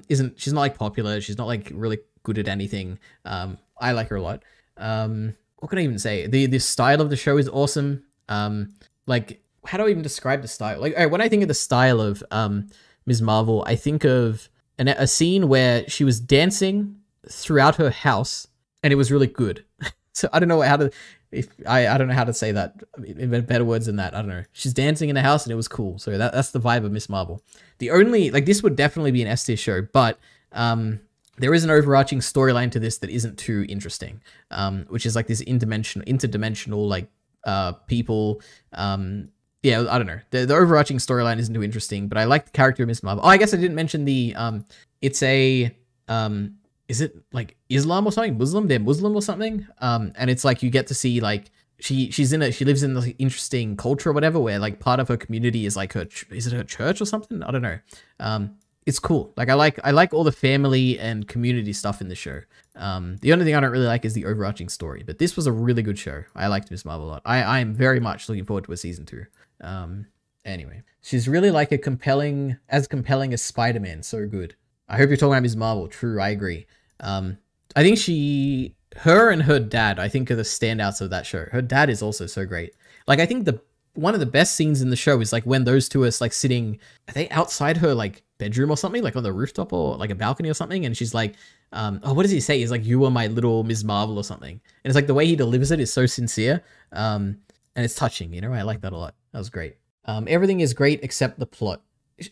Speaker 1: she's not like popular. She's not like really good at anything. I like her a lot. What can I even say? The style of the show is awesome. Like, how do I even describe the style? Like, when I think of the style of Ms. Marvel, I think of a scene where she was dancing throughout her house, and it was really good. So I don't know how to, I don't know how to say that in better words than that. I don't know. She's dancing in the house, and it was cool. So that's the vibe of Ms. Marvel. The only, like, this would definitely be an S tier show, but there is an overarching storyline to this that isn't too interesting, which is like this interdimensional like people. Yeah, I don't know. The overarching storyline isn't too interesting, but I like the character of Miss Marvel. Oh, I guess I didn't mention the, it's a, is it like Islam or something? Muslim? They're Muslim or something? And it's like, you get to see like, she lives in this interesting culture or whatever, where like part of her community is like is it her church or something? I don't know. It's cool. Like, I like all the family and community stuff in the show. The only thing I don't really like is the overarching story, but this was a really good show. I liked Miss Marvel a lot. I am very much looking forward to a season 2. Anyway, she's really like as compelling as Spider-Man. So good. I hope you're talking about Ms. Marvel. True, I agree. I think her and her dad, I think, are the standouts of that show. Her dad is also so great. Like, I think one of the best scenes in the show is like when those two are like sitting, are they outside her like bedroom or something, like on the rooftop or like a balcony or something, and she's like, oh, what does he say? He's like, "You are my little Ms. Marvel" or something. And it's like the way he delivers it is so sincere, and it's touching. You know, I like that a lot. That was great. Everything is great except the plot.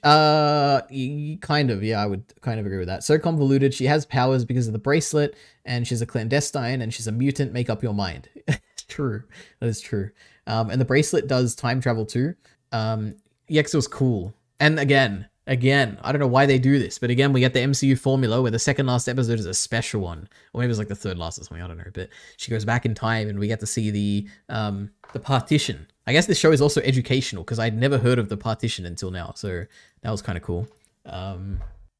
Speaker 1: Kind of, yeah, I would kind of agree with that. So convoluted. She has powers because of the bracelet, and she's a clandestine, and she's a mutant. Make up your mind. True, that is true. And the bracelet does time travel too. EX was cool. And again, I don't know why they do this, but again, we get the MCU formula where the second last episode is a special one, or maybe it's like the third last or something. I don't know, but she goes back in time, and we get to see the partition. I guess this show is also educational because I'd never heard of the partition until now, so that was kind of cool.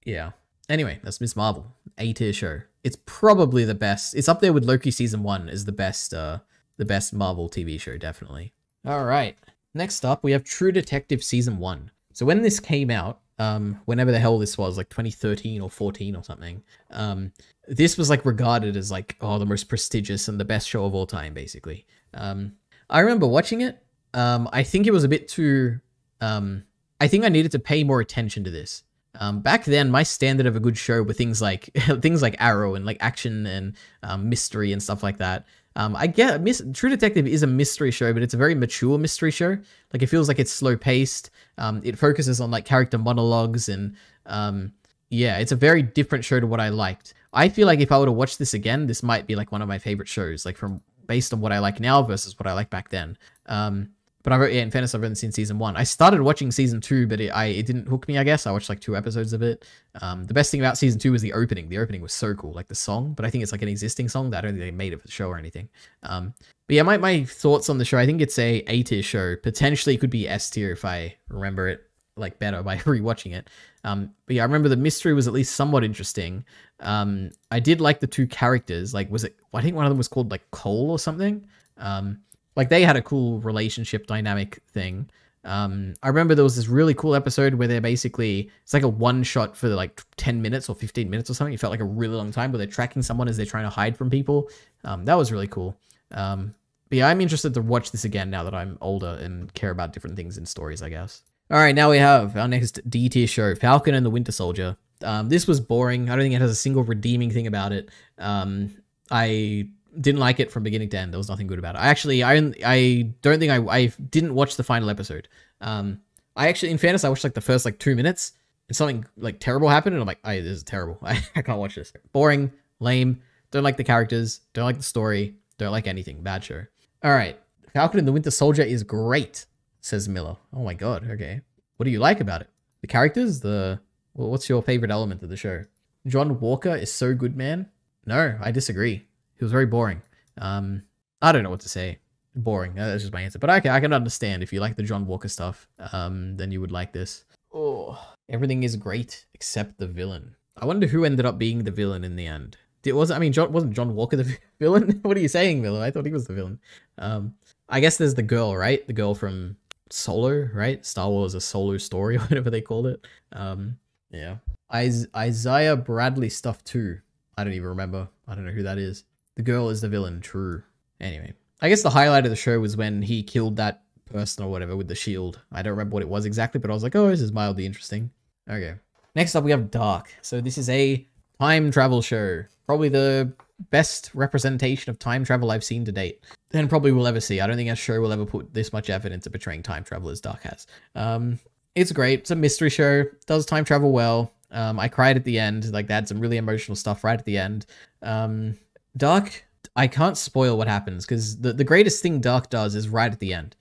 Speaker 1: Yeah. Anyway, that's Miss Marvel, A-tier show. It's probably the best. It's up there with Loki season 1 as the best Marvel TV show, definitely. All right. Next up, we have True Detective season 1. So when this came out, whenever the hell this was, like 2013 or 14 or something, this was like regarded as like, oh, the most prestigious and the best show of all time, basically. I remember watching it. I think it was a bit too, I think I needed to pay more attention to this. Back then, my standard of a good show were things like Arrow and like action and mystery and stuff like that. I get True Detective is a mystery show, but it's a very mature mystery show. Like, it feels like it's slow paced. It focuses on like character monologues and yeah, it's a very different show to what I liked. I feel like if I were to watch this again, this might be like one of my favorite shows, like based on what I like now versus what I like back then. But in fairness, I've only seen season 1. I started watching season 2, but it didn't hook me, I guess. I watched like 2 episodes of it. The best thing about season 2 was the opening. The opening was so cool, like the song, but I think it's like an existing song that I don't think they made it for the show or anything. But yeah, my thoughts on the show, I think it's A-tier show. Potentially it could be S-tier if I remember it like better by rewatching it. But yeah, I remember the mystery was at least somewhat interesting. I did like the 2 characters. Like, I think one of them was called like Cole or something. Like, they had a cool relationship dynamic thing. I remember there was this really cool episode where they're basically, it's like a one shot for like 10 minutes or 15 minutes or something. It felt like a really long time where they're tracking someone as they're trying to hide from people. That was really cool. But yeah, I'm interested to watch this again now that I'm older and care about different things in stories, I guess. All right, now we have our next D-tier show, Falcon and the Winter Soldier. This was boring. I don't think it has a single redeeming thing about it. I didn't like it from beginning to end. There was nothing good about it. I don't think I didn't watch the final episode. I actually, in fairness, I watched like the first like 2 minutes and something like terrible happened. And I'm like, this is terrible. I can't watch this. Boring, lame. Don't like the characters. Don't like the story. Don't like anything. Bad show. All right. Falcon and the Winter Soldier is great, says Miller. Oh my God. Okay. What do you like about it? The characters? What's your favorite element of the show? John Walker is so good, man. No, I disagree. He was very boring. I don't know what to say. Boring. That's just my answer. But I can understand if you like the John Walker stuff, then you would like this. Oh, everything is great except the villain. I wonder who ended up being the villain in the end. Wasn't John Walker the villain? What are you saying, Miller? I thought he was the villain. I guess there's the girl, right? The girl from Solo, right? Star Wars, a Solo story, or whatever they called it. Yeah. Isaiah Bradley stuff too. I don't even remember. I don't know who that is. The girl is the villain, true. Anyway, I guess the highlight of the show was when he killed that person or whatever with the shield. I don't remember what it was exactly, but I was like, oh, this is mildly interesting. Okay. Next up, we have Dark. So this is a time travel show. Probably the best representation of time travel I've seen to date. And probably will ever see. I don't think a show will ever put this much effort into portraying time travel as Dark has. It's great. It's a mystery show. Does time travel well. I cried at the end. Like, they had some really emotional stuff right at the end. Dark, I can't spoil what happens because the greatest thing Dark does is right at the end.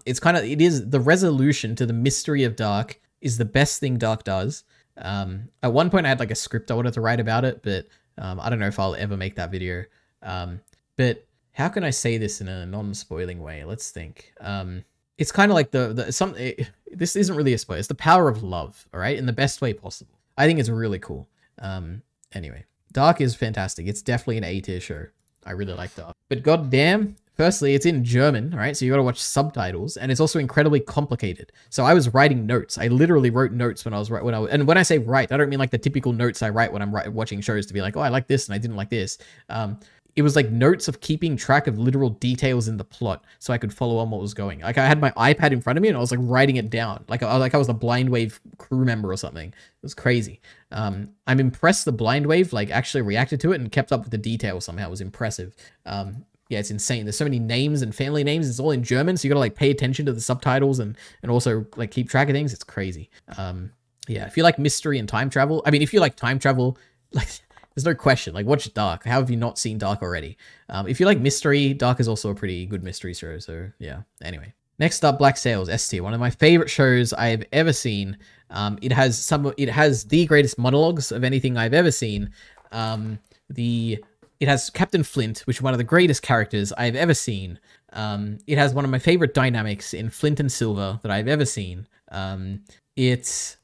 Speaker 1: It is the resolution to the mystery of Dark is the best thing Dark does. At one point I had like a script I wanted to write about it, but I don't know if I'll ever make that video. But how can I say this in a non-spoiling way? Let's think. It's kind of like this isn't really a spoiler. It's the power of love, all right? In the best way possible. I think it's really cool. Anyway, Dark is fantastic. It's definitely an A-tier show. I really like Dark. But goddamn, Firstly, it's in German, all right? So you got to watch subtitles, and it's also incredibly complicated. So I was writing notes. I literally wrote notes when I was and when I say write, I don't mean like the typical notes I write when I'm watching shows to be like, oh, I like this and I didn't like this. It was like notes of keeping track of literal details in the plot, so I could follow on what was going. Like I had my iPad in front of me and I was like writing it down, like I was a Blind Wave crew member or something. It was crazy. I'm impressed the Blind Wave like actually reacted to it and kept up with the details somehow. It was impressive. Yeah, it's insane. There's so many names and family names. It's all in German, so you gotta like pay attention to the subtitles and also like keep track of things. It's crazy. Yeah, if you like mystery and time travel, I mean, if you like time travel, like there's no question. Like watch Dark. How have you not seen Dark already? If you like mystery, Dark is also a pretty good mystery show. So yeah. Anyway, next up, Black Sails, S tier, one of my favorite shows I have ever seen. It has the greatest monologues of anything I've ever seen. It has Captain Flint, which is one of the greatest characters I've ever seen. It has one of my favorite dynamics in Flint and Silver that I've ever seen. What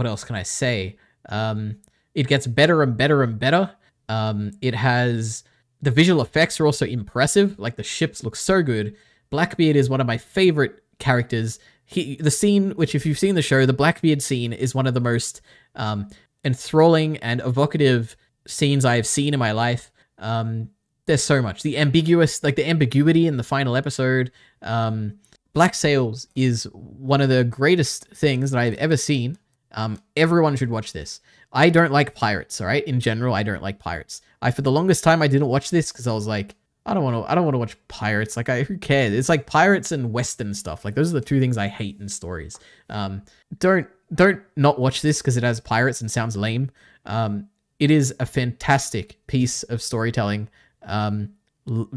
Speaker 1: else can I say? It gets better and better and better. It has, the visual effects are also impressive. Like the ships look so good. Blackbeard is one of my favorite characters. The scene, which if you've seen the show, the Blackbeard scene is one of the most enthralling and evocative scenes I have seen in my life. There's so much. The ambiguity in the final episode. Black Sails is one of the greatest things that I've ever seen. Everyone should watch this. I don't like pirates, all right? In general, I don't like pirates. For the longest time, I didn't watch this because I was like, I don't want to watch pirates. Like, who cares? It's like pirates and Western stuff. Like, those are the two things I hate in stories. Don't not watch this because it has pirates and sounds lame. It is a fantastic piece of storytelling.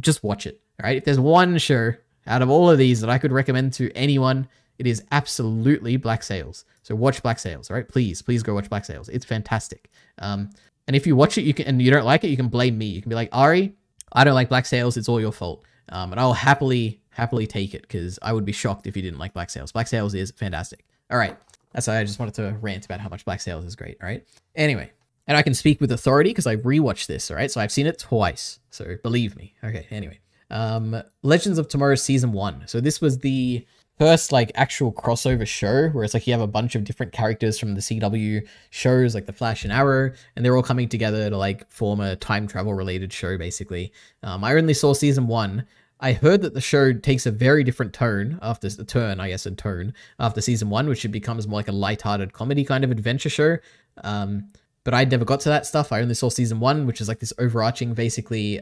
Speaker 1: Just watch it, all right? If there's one show out of all of these that I could recommend to anyone, it is absolutely Black Sails. So watch Black Sails, all right? Please go watch Black Sails. It's fantastic. And if you watch it, and you don't like it, you can blame me. You can be like, Ari, I don't like Black Sails. It's all your fault. And I'll happily take it because I would be shocked if you didn't like Black Sails. Black Sails is fantastic. All right. That's why I just wanted to rant about how much Black Sails is great, all right? Anyway, and I can speak with authority because I rewatched this, all right? So I've seen it twice. So believe me. Okay, anyway. Legends of Tomorrow Season 1. So this was the first like actual crossover show where it's like you have a bunch of different characters from the CW shows like The Flash and Arrow, and they're all coming together to like form a time travel related show basically. I only saw Season 1. I heard that the show takes a very different tone after after Season 1, which it becomes more like a lighthearted comedy kind of adventure show. But I never got to that stuff. I only saw Season 1, which is like this overarching, basically,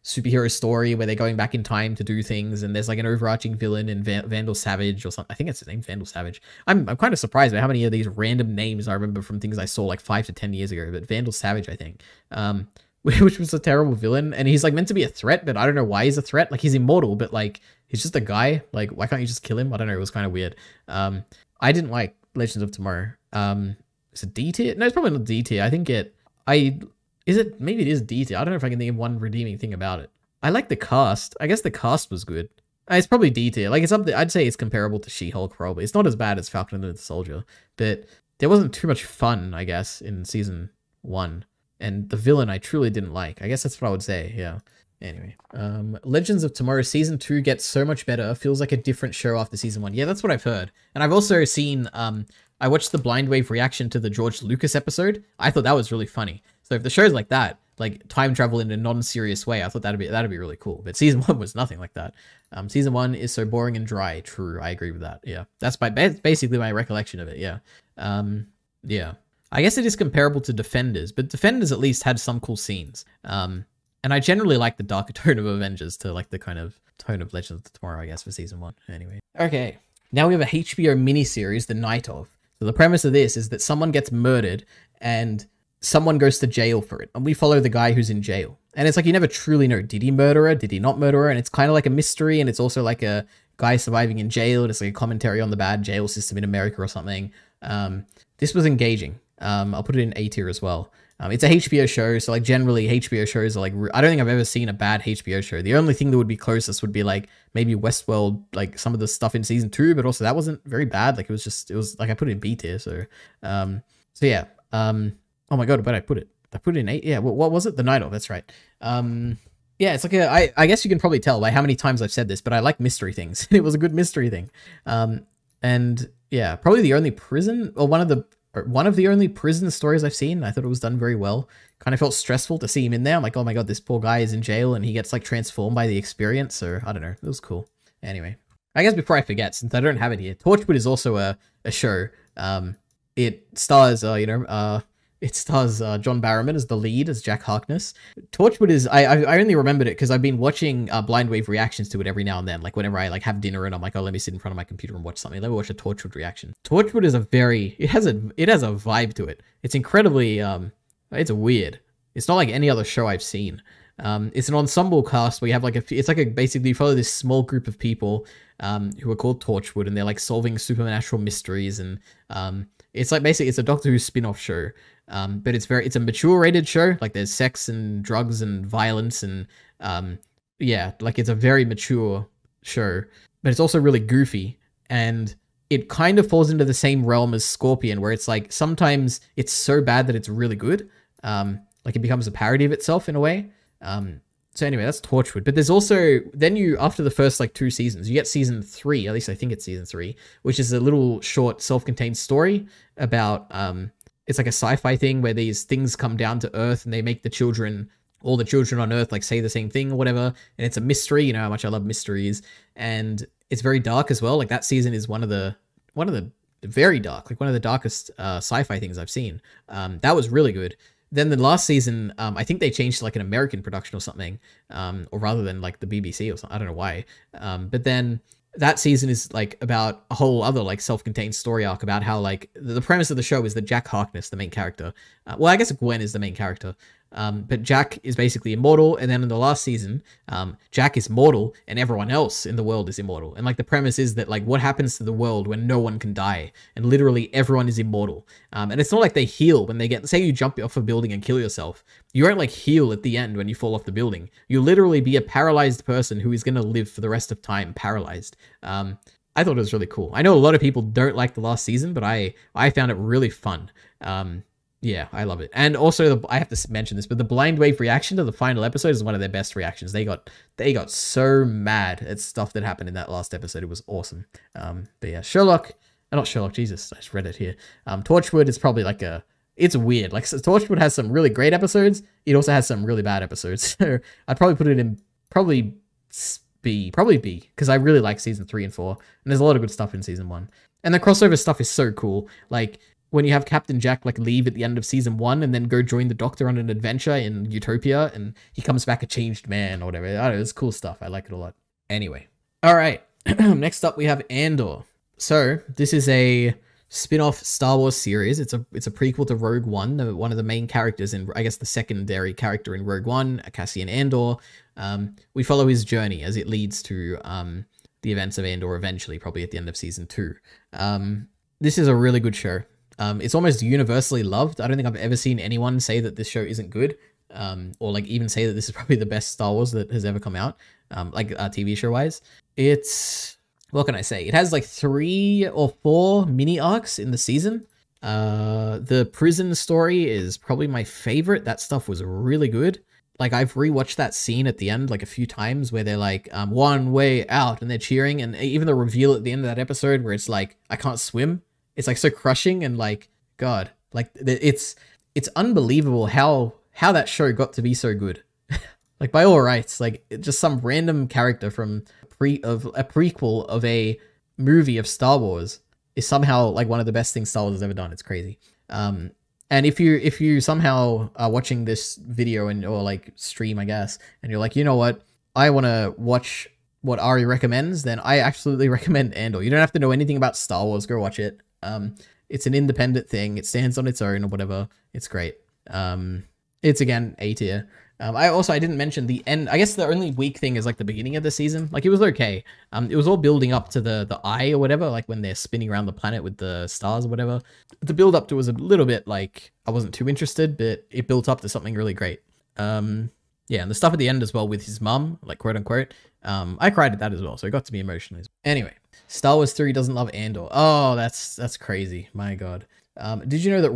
Speaker 1: superhero story where they're going back in time to do things, and there's like an overarching villain in Vandal Savage or something. I think it's his name, Vandal Savage. I'm kind of surprised by how many of these random names I remember from things I saw like 5 to 10 years ago, but Vandal Savage, I think. Which was a terrible villain, and he's like meant to be a threat, but I don't know why he's a threat. Like, he's immortal, but like, he's just a guy. Like, why can't you just kill him? I don't know, it was kind of weird. I didn't like Legends of Tomorrow. Is it D tier? No, it's probably not D tier. I think maybe it is D tier. I don't know if I can think of one redeeming thing about it. I like the cast. I guess the cast was good. It's probably D tier. Like, it's up there. I'd say it's comparable to She-Hulk probably. It's not as bad as Falcon and the Winter Soldier, but there wasn't too much fun, I guess, in Season 1. And the villain I truly didn't like. I guess that's what I would say, yeah. Anyway, Legends of Tomorrow Season 2 gets so much better. Feels like a different show after Season 1. Yeah, that's what I've heard. And I've also seen, I watched the Blind Wave reaction to the George Lucas episode. I thought that was really funny. So if the show's like that, like time travel in a non-serious way, I thought that'd be really cool. But Season 1 was nothing like that. Season 1 is so boring and dry. True, I agree with that. Yeah, that's basically my recollection of it. Yeah, yeah. I guess it is comparable to Defenders, but Defenders at least had some cool scenes. And I generally like the darker tone of Avengers to like the kind of tone of Legends of Tomorrow, I guess, for Season 1. Anyway. Okay, now we have a HBO miniseries, The Night Of. So the premise of this is that someone gets murdered and someone goes to jail for it. And we follow the guy who's in jail. And it's like you never truly know, did he murder her? Did he not murder her? And it's kind of like a mystery, and it's also like a guy surviving in jail. It's like a commentary on the bad jail system in America or something. This was engaging. I'll put it in A tier as well. It's a HBO show, so like generally HBO shows are like, I don't think I've ever seen a bad HBO show. The only thing that would be closest would be like maybe Westworld, like some of the stuff in Season 2, but also that wasn't very bad. Like it was like I put it in B tier. So yeah. Oh my God, where did I put it? I put it in A. Yeah. What was it? The Night Of. That's right. Yeah, it's like I guess you can probably tell by how many times I've said this, but I like mystery things. It was a good mystery thing. And yeah, probably the only prison, or one of the only prison stories I've seen. I thought it was done very well. Kind of felt stressful to see him in there. I'm like, oh my god, this poor guy is in jail and he gets like transformed by the experience. So I don't know, it was cool. Anyway, I guess before I forget, since I don't have it here, Torchwood is also a show. It stars, it stars John Barrowman as the lead, as Jack Harkness. Torchwood is, I only remembered it because I've been watching Blind Wave reactions to it every now and then. Like whenever I like have dinner and I'm like, oh, let me sit in front of my computer and watch something. Let me watch a Torchwood reaction. Torchwood is it has a vibe to it. It's incredibly, it's weird. It's not like any other show I've seen. It's an ensemble cast where you have like basically you follow this small group of people who are called Torchwood, and they're like solving supernatural mysteries, and it's like basically it's a Doctor Who spin-off show. But it's a mature rated show. Like there's sex and drugs and violence and yeah, like it's a very mature show, but it's also really goofy, and it kind of falls into the same realm as Scorpion, where it's like sometimes it's so bad that it's really good. Like it becomes a parody of itself in a way. So anyway, that's Torchwood. But there's also, then after the first like 2 seasons, you get season 3, at least I think it's season 3, which is a little short self-contained story about, it's like a sci-fi thing where these things come down to Earth and they make all the children on Earth like say the same thing or whatever. And it's a mystery, you know how much I love mysteries. And it's very dark as well. Like that season is one of the very dark, like one of the darkest sci-fi things I've seen. That was really good. Then the last season, I think they changed to like an American production or something, or rather than like the BBC or something. I don't know why. But then that season is like about a whole other like self-contained story arc about how like the premise of the show is that Jack Harkness, the main character, well, I guess Gwen is the main character. But Jack is basically immortal, and then in the last season, Jack is mortal, and everyone else in the world is immortal. And like the premise is that like what happens to the world when no one can die, and literally everyone is immortal. And it's not like they heal when they say you jump off a building and kill yourself. You won't like heal at the end when you fall off the building. You'll literally be a paralyzed person who is gonna live for the rest of time paralyzed. I thought it was really cool. I know a lot of people don't like the last season, but I found it really fun. Yeah, I love it. And also, I have to mention this, but the Blind Wave reaction to the final episode is one of their best reactions. They got so mad at stuff that happened in that last episode. It was awesome. But yeah, not Sherlock, Jesus, I just read it here. Torchwood is probably like it's weird. Like so Torchwood has some really great episodes. It also has some really bad episodes. So I'd probably put it in probably B, because I really like season 3 and 4. And there's a lot of good stuff in season 1. And the crossover stuff is so cool. Like, when you have Captain Jack like leave at the end of season 1 and then go join the Doctor on an adventure in Utopia, and he comes back a changed man or whatever. I don't know, it's cool stuff. I like it a lot. Anyway. All right. Next up we have Andor. So this is a spin-off Star Wars series. It's a prequel to Rogue One. One of the main characters in, I guess the secondary character in Rogue One, Cassian Andor. We follow his journey as it leads to the events of Andor eventually, probably at the end of season 2. This is a really good show. It's almost universally loved. I don't think I've ever seen anyone say that this show isn't good, or like even say that this is probably the best Star Wars that has ever come out, like TV show wise. It's, what can I say? It has like 3 or 4 mini arcs in the season. The prison story is probably my favorite. That stuff was really good. Like I've rewatched that scene at the end like a few times where they're like, one way out, and they're cheering, and even the reveal at the end of that episode where it's like, I can't swim. It's like so crushing, and like, God, like it's unbelievable how that show got to be so good. Like by all rights, like just some random character from a prequel of a movie of Star Wars is somehow like one of the best things Star Wars has ever done. It's crazy. And if you somehow are watching this video or like stream, I guess, and you're like, you know what, I want to watch what Ari recommends, then I absolutely recommend Andor. You don't have to know anything about Star Wars. Go watch it. It's an independent thing. It stands on its own or whatever. It's great. It's again A tier. I didn't mention the end. I guess the only weak thing is like the beginning of the season. Like it was okay. It was all building up to the eye or whatever, like when they're spinning around the planet with the stars or whatever. The build up to it was a little bit like I wasn't too interested, but it built up to something really great. Yeah, and the stuff at the end as well with his mum, like quote unquote. I cried at that as well, so it got to me emotionally. Anyway, Star Wars 3 doesn't love Andor. Oh, that's crazy. My God. Did you know that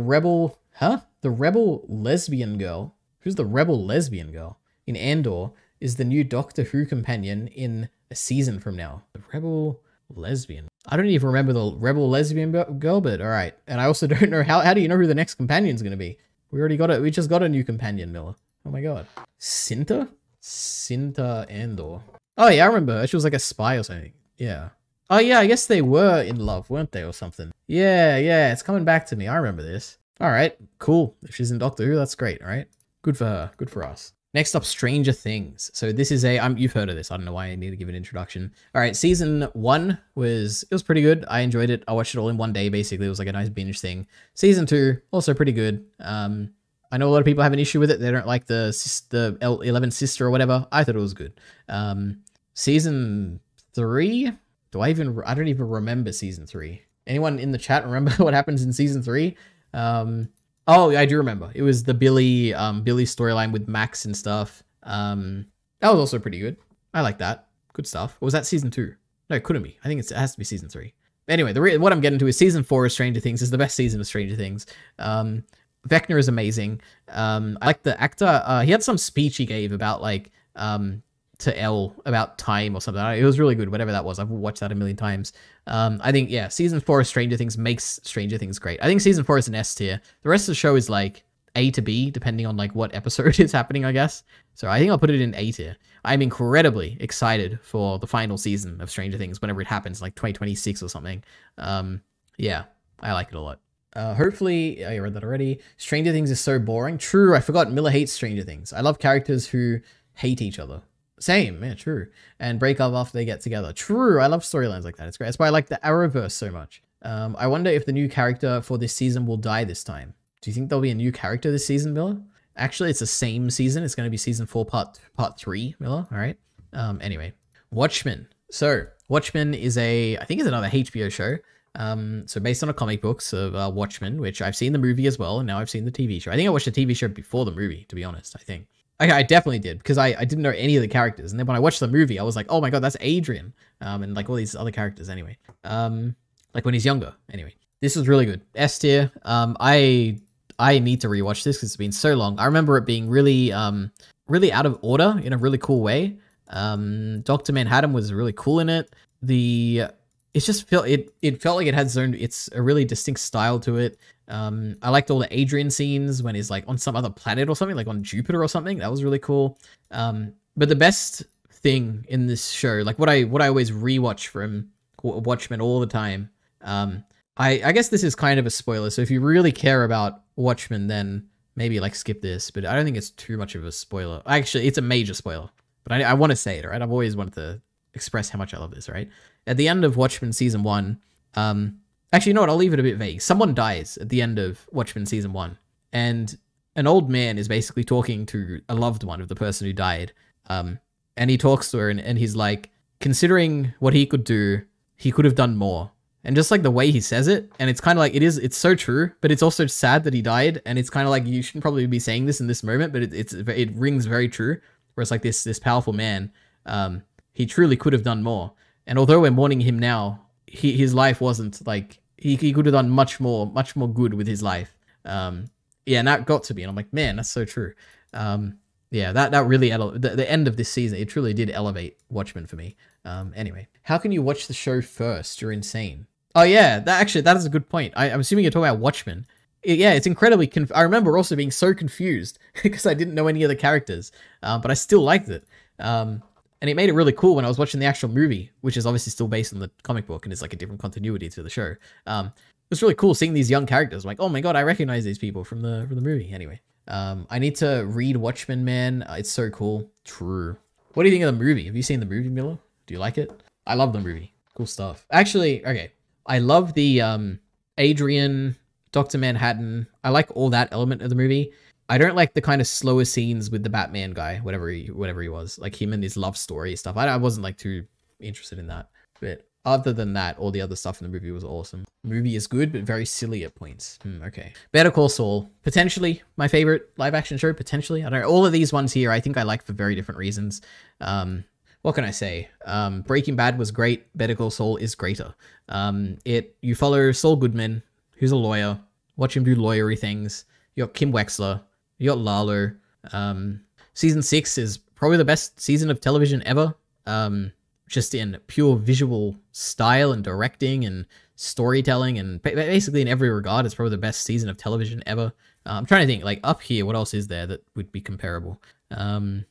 Speaker 1: the rebel lesbian girl? Who's the rebel lesbian girl in Andor is the new Doctor Who companion in a season from now. The Rebel lesbian. I don't even remember the Rebel lesbian girl, but all right. And I also don't know how do you know who the next companion's going to be? We already got it. We just got a new companion, Miller. Oh my God. Cinta Andor. Oh yeah, I remember her. She was like a spy or something. Yeah. Oh yeah, I guess they were in love, weren't they, or something? Yeah, it's coming back to me. I remember this. All right, cool. If she's in Doctor Who, that's great, all right? Good for her, good for us. Next up, Stranger Things. So this is you've heard of this. I don't know why I need to give an introduction. All right, season 1 was pretty good. I enjoyed it. I watched it all in one day, basically. It was like a nice binge thing. Season 2, also pretty good. I know a lot of people have an issue with it. They don't like the 11th sister or whatever. I thought it was good. Season 3, I don't even remember season 3. Anyone in the chat remember what happens in season 3? Oh, I do remember. It was the Billy storyline with Max and stuff. That was also pretty good. I like that. Good stuff. Or was that season 2? No, it couldn't be. I think it has to be season 3. Anyway, what I'm getting to is season 4 of Stranger Things is the best season of Stranger Things. Vecna is amazing. I like the actor. He had some speech he gave about like to Elle about time or something. It was really good, whatever that was. I've watched that a million times. I think, yeah, season 4 of Stranger Things makes Stranger Things great. I think season 4 is an S tier. The rest of the show is like A to B, depending on like what episode is happening, I guess. So I think I'll put it in A tier. I'm incredibly excited for the final season of Stranger Things whenever it happens, like 2026 or something. Yeah, I like it a lot. Hopefully, I read that already. Stranger Things is so boring. True, I forgot Miller hates Stranger Things. I love characters who hate each other. Same, yeah, true. And break up after they get together. True, I love storylines like that. It's great. That's why I like the Arrowverse so much. I wonder if the new character for this season will die this time. Do you think there'll be a new character this season, Miller? Actually, it's the same season. It's going to be season 4, part 3, Miller. All right. Anyway, Watchmen. So Watchmen is I think it's another HBO show. So based on a comic books of Watchmen, which I've seen the movie as well, and now I've seen the TV show. I think I watched the TV show before the movie, to be honest, I think. I definitely did, because I didn't know any of the characters, and then when I watched the movie, I was like, oh my God, that's Adrian, and like all these other characters anyway. Like when he's younger, anyway. This was really good. S tier. I need to rewatch this because it's been so long. I remember it being really, really out of order in a really cool way. Dr. Manhattan was really cool in it. It just felt like it had it's a really distinct style to it. I liked all the Adrian scenes when he's like on some other planet or something, like on Jupiter or something. That was really cool. But the best thing in this show, like what I always rewatch from Watchmen all the time. I guess this is kind of a spoiler. So if you really care about Watchmen, then maybe like skip this, but I don't think it's too much of a spoiler. Actually, it's a major spoiler, but I want to say it, right? I've always wanted to express how much I love this, right? At the end of Watchmen season 1, actually, you know what? I'll leave it a bit vague. Someone dies at the end of Watchmen season 1, and an old man is basically talking to a loved one of the person who died. And he talks to her and he's like, considering what he could do, he could have done more. And just like the way he says it, and it's kind of like, it's so true, but it's also sad that he died. And it's kind of like, you shouldn't probably be saying this in this moment, but it rings very true. Where it's like this powerful man, he truly could have done more. And although we're mourning him now, his life wasn't like, he could have done much more good with his life. Yeah, and that got to me, and I'm like, man, that's so true. Yeah, that really, the end of this season, it truly did elevate Watchmen for me. Anyway, how can you watch the show first? You're insane. Oh yeah, that is a good point. I'm assuming you're talking about Watchmen. Yeah, it's incredibly I remember also being so confused because I didn't know any of the characters, but I still liked it. And it made it really cool when I was watching the actual movie, which is obviously still based on the comic book and it's like a different continuity to the show. It was really cool seeing these young characters. I'm like, oh my God, I recognize these people from the movie. Anyway, I need to read Watchmen, man. It's so cool. True. What do you think of the movie? Have you seen the movie, Miller? Do you like it? I love the movie. Cool stuff. Actually, okay. I love the Adrian, Dr. Manhattan. I like all that element of the movie. I don't like the kind of slower scenes with the Batman guy, whatever he was, like him and his love story stuff. I wasn't like too interested in that. But other than that, all the other stuff in the movie was awesome. The movie is good, but very silly at points. Okay. Better Call Saul, potentially my favorite live action show. Potentially, I don't know. All of these ones here, I think I like for very different reasons. What can I say? Breaking Bad was great. Better Call Saul is greater. You follow Saul Goodman, who's a lawyer. Watch him do lawyery things. You got Kim Wexler. You got Lalo. Season 6 is probably the best season of television ever. Just in pure visual style and directing and storytelling and basically in every regard, it's probably the best season of television ever. I'm trying to think, like, up here, what else is there that would be comparable? I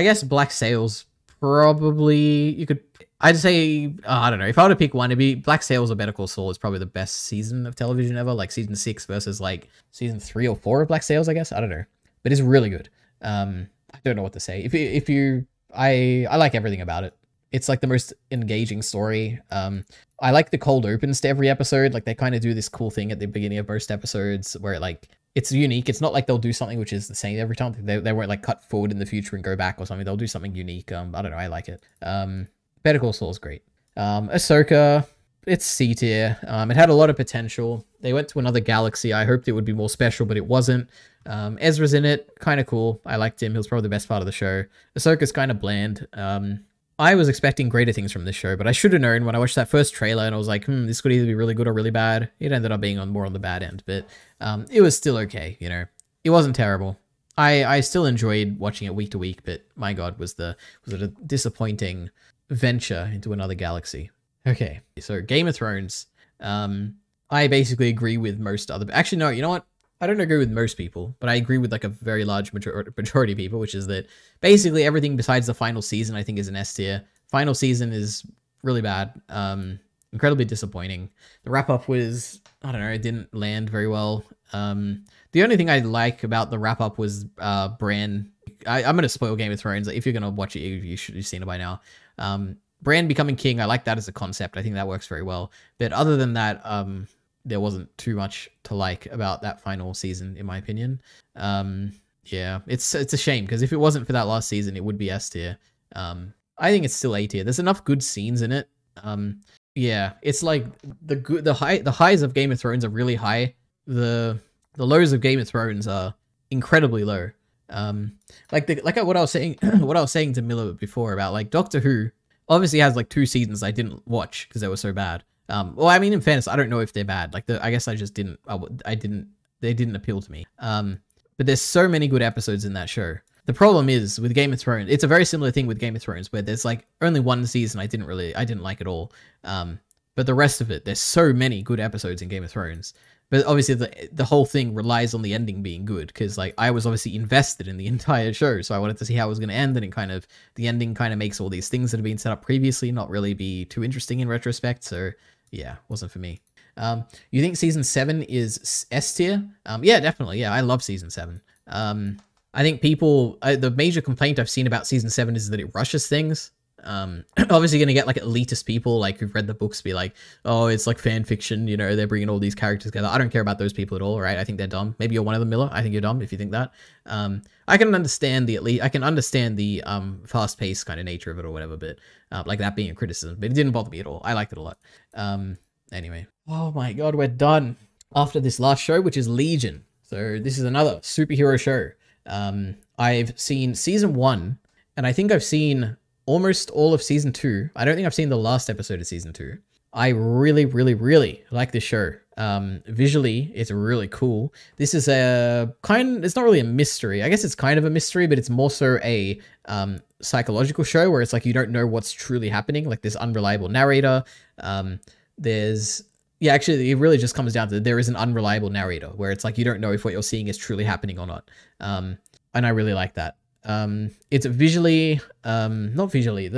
Speaker 1: guess Black Sails, probably, you could, I'd say, I don't know, if I were to pick one, it'd be Black Sails or Better Call Saul is probably the best season of television ever, like season 6 versus like season 3 or 4 of Black Sails, I guess, I don't know, but it's really good. I don't know what to say. I like everything about it. It's like the most engaging story. I like the cold opens to every episode. Like they kind of do this cool thing at the beginning of most episodes where it's unique. It's not like they'll do something which is the same every time. They won't like cut forward in the future and go back or something. They'll do something unique. I don't know. I like it. Better Call Saul is great. Ahsoka, it's C tier. It had a lot of potential. They went to another galaxy. I hoped it would be more special, but it wasn't. Ezra's in it. Kind of cool. I liked him. He was probably the best part of the show. Ahsoka's kind of bland. I was expecting greater things from this show, but I should have known when I watched that first trailer and I was like, this could either be really good or really bad. It ended up being more on the bad end, but it was still okay, you know. It wasn't terrible. I still enjoyed watching it week to week, but my God, was it a disappointing venture into another galaxy. Okay, so Game of Thrones. I basically agree with most other... Actually, no, you know what? I don't agree with most people, but I agree with like a very large majority of people, which is that basically everything besides the final season I think is an S tier. Final season is really bad, incredibly disappointing. The wrap up was, I don't know, it didn't land very well. The only thing I like about the wrap up was Bran. I'm gonna spoil Game of Thrones. If you're gonna watch it, you should have seen it by now. Bran becoming king, I like that as a concept. I think that works very well. But other than that, there wasn't too much to like about that final season, in my opinion. Yeah, it's a shame because if it wasn't for that last season, it would be S tier. I think it's still A tier. There's enough good scenes in it. Yeah, it's like the highs of Game of Thrones are really high. The lows of Game of Thrones are incredibly low. Like what I was saying, what I was saying to Miller before about like Doctor Who obviously has like 2 seasons I didn't watch because they were so bad. Well, I mean, in fairness, I don't know if they're bad. Like, I guess I just didn't, they didn't appeal to me. But there's so many good episodes in that show. The problem is with Game of Thrones, it's a very similar thing with Game of Thrones where there's like only 1 season I didn't like at all. But the rest of it, there's so many good episodes in Game of Thrones. But obviously the whole thing relies on the ending being good because like I was obviously invested in the entire show, so I wanted to see how it was going to end, and the ending kind of makes all these things that have been set up previously not really be too interesting in retrospect. So yeah, wasn't for me. You think season 7 is S tier? Yeah, definitely. Yeah, I love season 7. I think the major complaint I've seen about season 7 is that it rushes things. Obviously gonna get like elitist people like who've read the books be like, oh, it's like fan fiction, you know, they're bringing all these characters together. I don't care about those people at all, right? I think they're dumb. Maybe you're one of them, Miller. I think you're dumb if you think that. I can understand the fast-paced kind of nature of it or whatever, but like that being a criticism, but it didn't bother me at all. I liked it a lot. Anyway, oh my God, we're done after this last show, which is Legion. So this is another superhero show. I've seen season 1, and I think I've seen almost all of season 2. I don't think I've seen the last episode of season 2. I really, really, really like this show. Visually, it's really cool. This is it's not really a mystery. I guess it's kind of a mystery, but it's more so a psychological show where it's like you don't know what's truly happening. Like there's unreliable narrator. Yeah, actually, it really just comes down to there is an unreliable narrator where it's like you don't know if what you're seeing is truly happening or not. And I really like that. It's visually, not visually,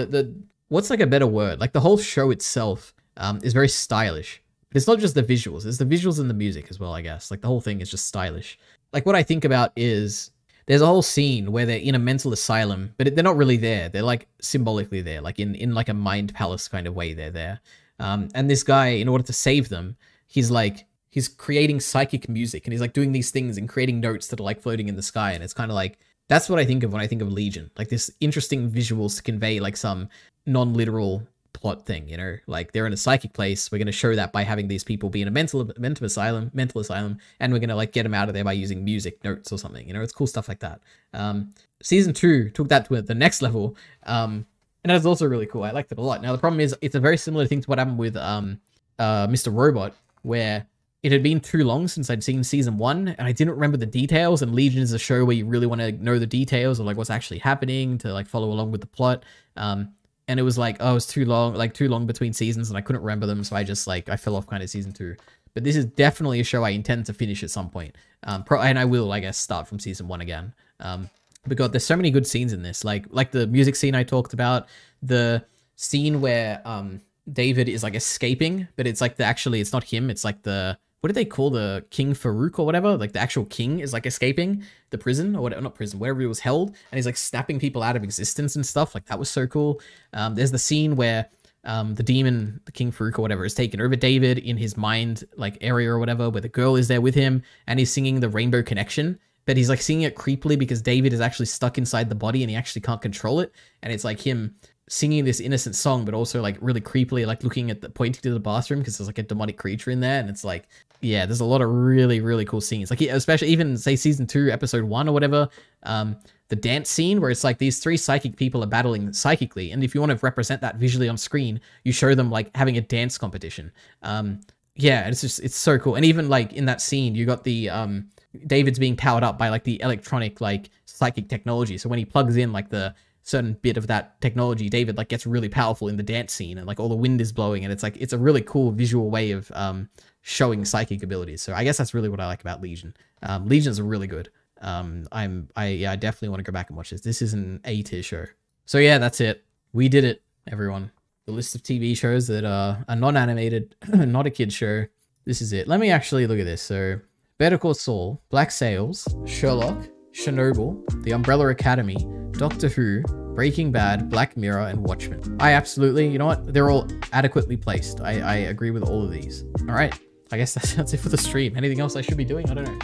Speaker 1: what's like a better word? Like the whole show itself is very stylish. But it's not just the visuals, it's the visuals and the music as well, I guess. Like the whole thing is just stylish. Like what I think about is there's a whole scene where they're in a mental asylum, but they're not really there. They're like symbolically there, like in like a mind palace kind of way they're there. And this guy, in order to save them, he's creating psychic music and he's like doing these things and creating notes that are like floating in the sky. And it's kind of like, that's what I think of when I think of Legion. Like this interesting visuals to convey like some non-literal plot thing, you know? Like they're in a psychic place. We're going to show that by having these people be in a mental asylum, and we're going to like get them out of there by using music notes or something, you know? It's cool stuff like that. Season 2 took that to the next level. And that's also really cool. I liked it a lot. Now, the problem is it's a very similar thing to what happened with Mr. Robot, where it had been too long since I'd seen season 1, and I didn't remember the details, and Legion is a show where you really want to know the details of like what's actually happening to like follow along with the plot. And it was like, oh, it's too long between seasons, and I couldn't remember them, so I just like, I fell off kind of season 2. But this is definitely a show I intend to finish at some point. And I will, I guess, start from season 1 again. But God, there's so many good scenes in this. Like the music scene I talked about, the scene where David is like escaping, but it's like it's not him. It's like what did they call the King Farouk or whatever? Like the actual king is like escaping the prison or whatever, not prison, wherever he was held, and he's like snapping people out of existence and stuff. Like that was so cool. There's the scene where the demon, the King Farouk or whatever, is taken over David in his mind like area or whatever, where the girl is there with him, and he's singing the Rainbow Connection. But he's like singing it creepily because David is actually stuck inside the body and he actually can't control it. And it's like him singing this innocent song, but also like really creepily, like looking at pointing to the bathroom because there's like a demonic creature in there. And it's like, yeah, there's a lot of really, really cool scenes. Like especially even say season 2, episode 1 or whatever, the dance scene where it's like these 3 psychic people are battling psychically. And if you want to represent that visually on screen, you show them like having a dance competition. Yeah, it's so cool. And even like in that scene, you got the, David's being powered up by like the electronic like psychic technology. So when he plugs in like the certain bit of that technology, David like gets really powerful in the dance scene, and like all the wind is blowing, and it's like it's a really cool visual way of showing psychic abilities. So I guess that's really what I like about Legion. Legions are really good. I definitely want to go back and watch this. This is an A-tier show. So yeah, that's it. We did it, everyone. The list of TV shows that are non-animated, not a kid show. This is it. Let me actually look at this. So Better Call Saul, Black Sails, Sherlock, Chernobyl, The Umbrella Academy, Doctor Who, Breaking Bad, Black Mirror, and Watchmen. I absolutely, you know what? They're all adequately placed. I agree with all of these. All right. I guess that's it for the stream. Anything else I should be doing? I don't know.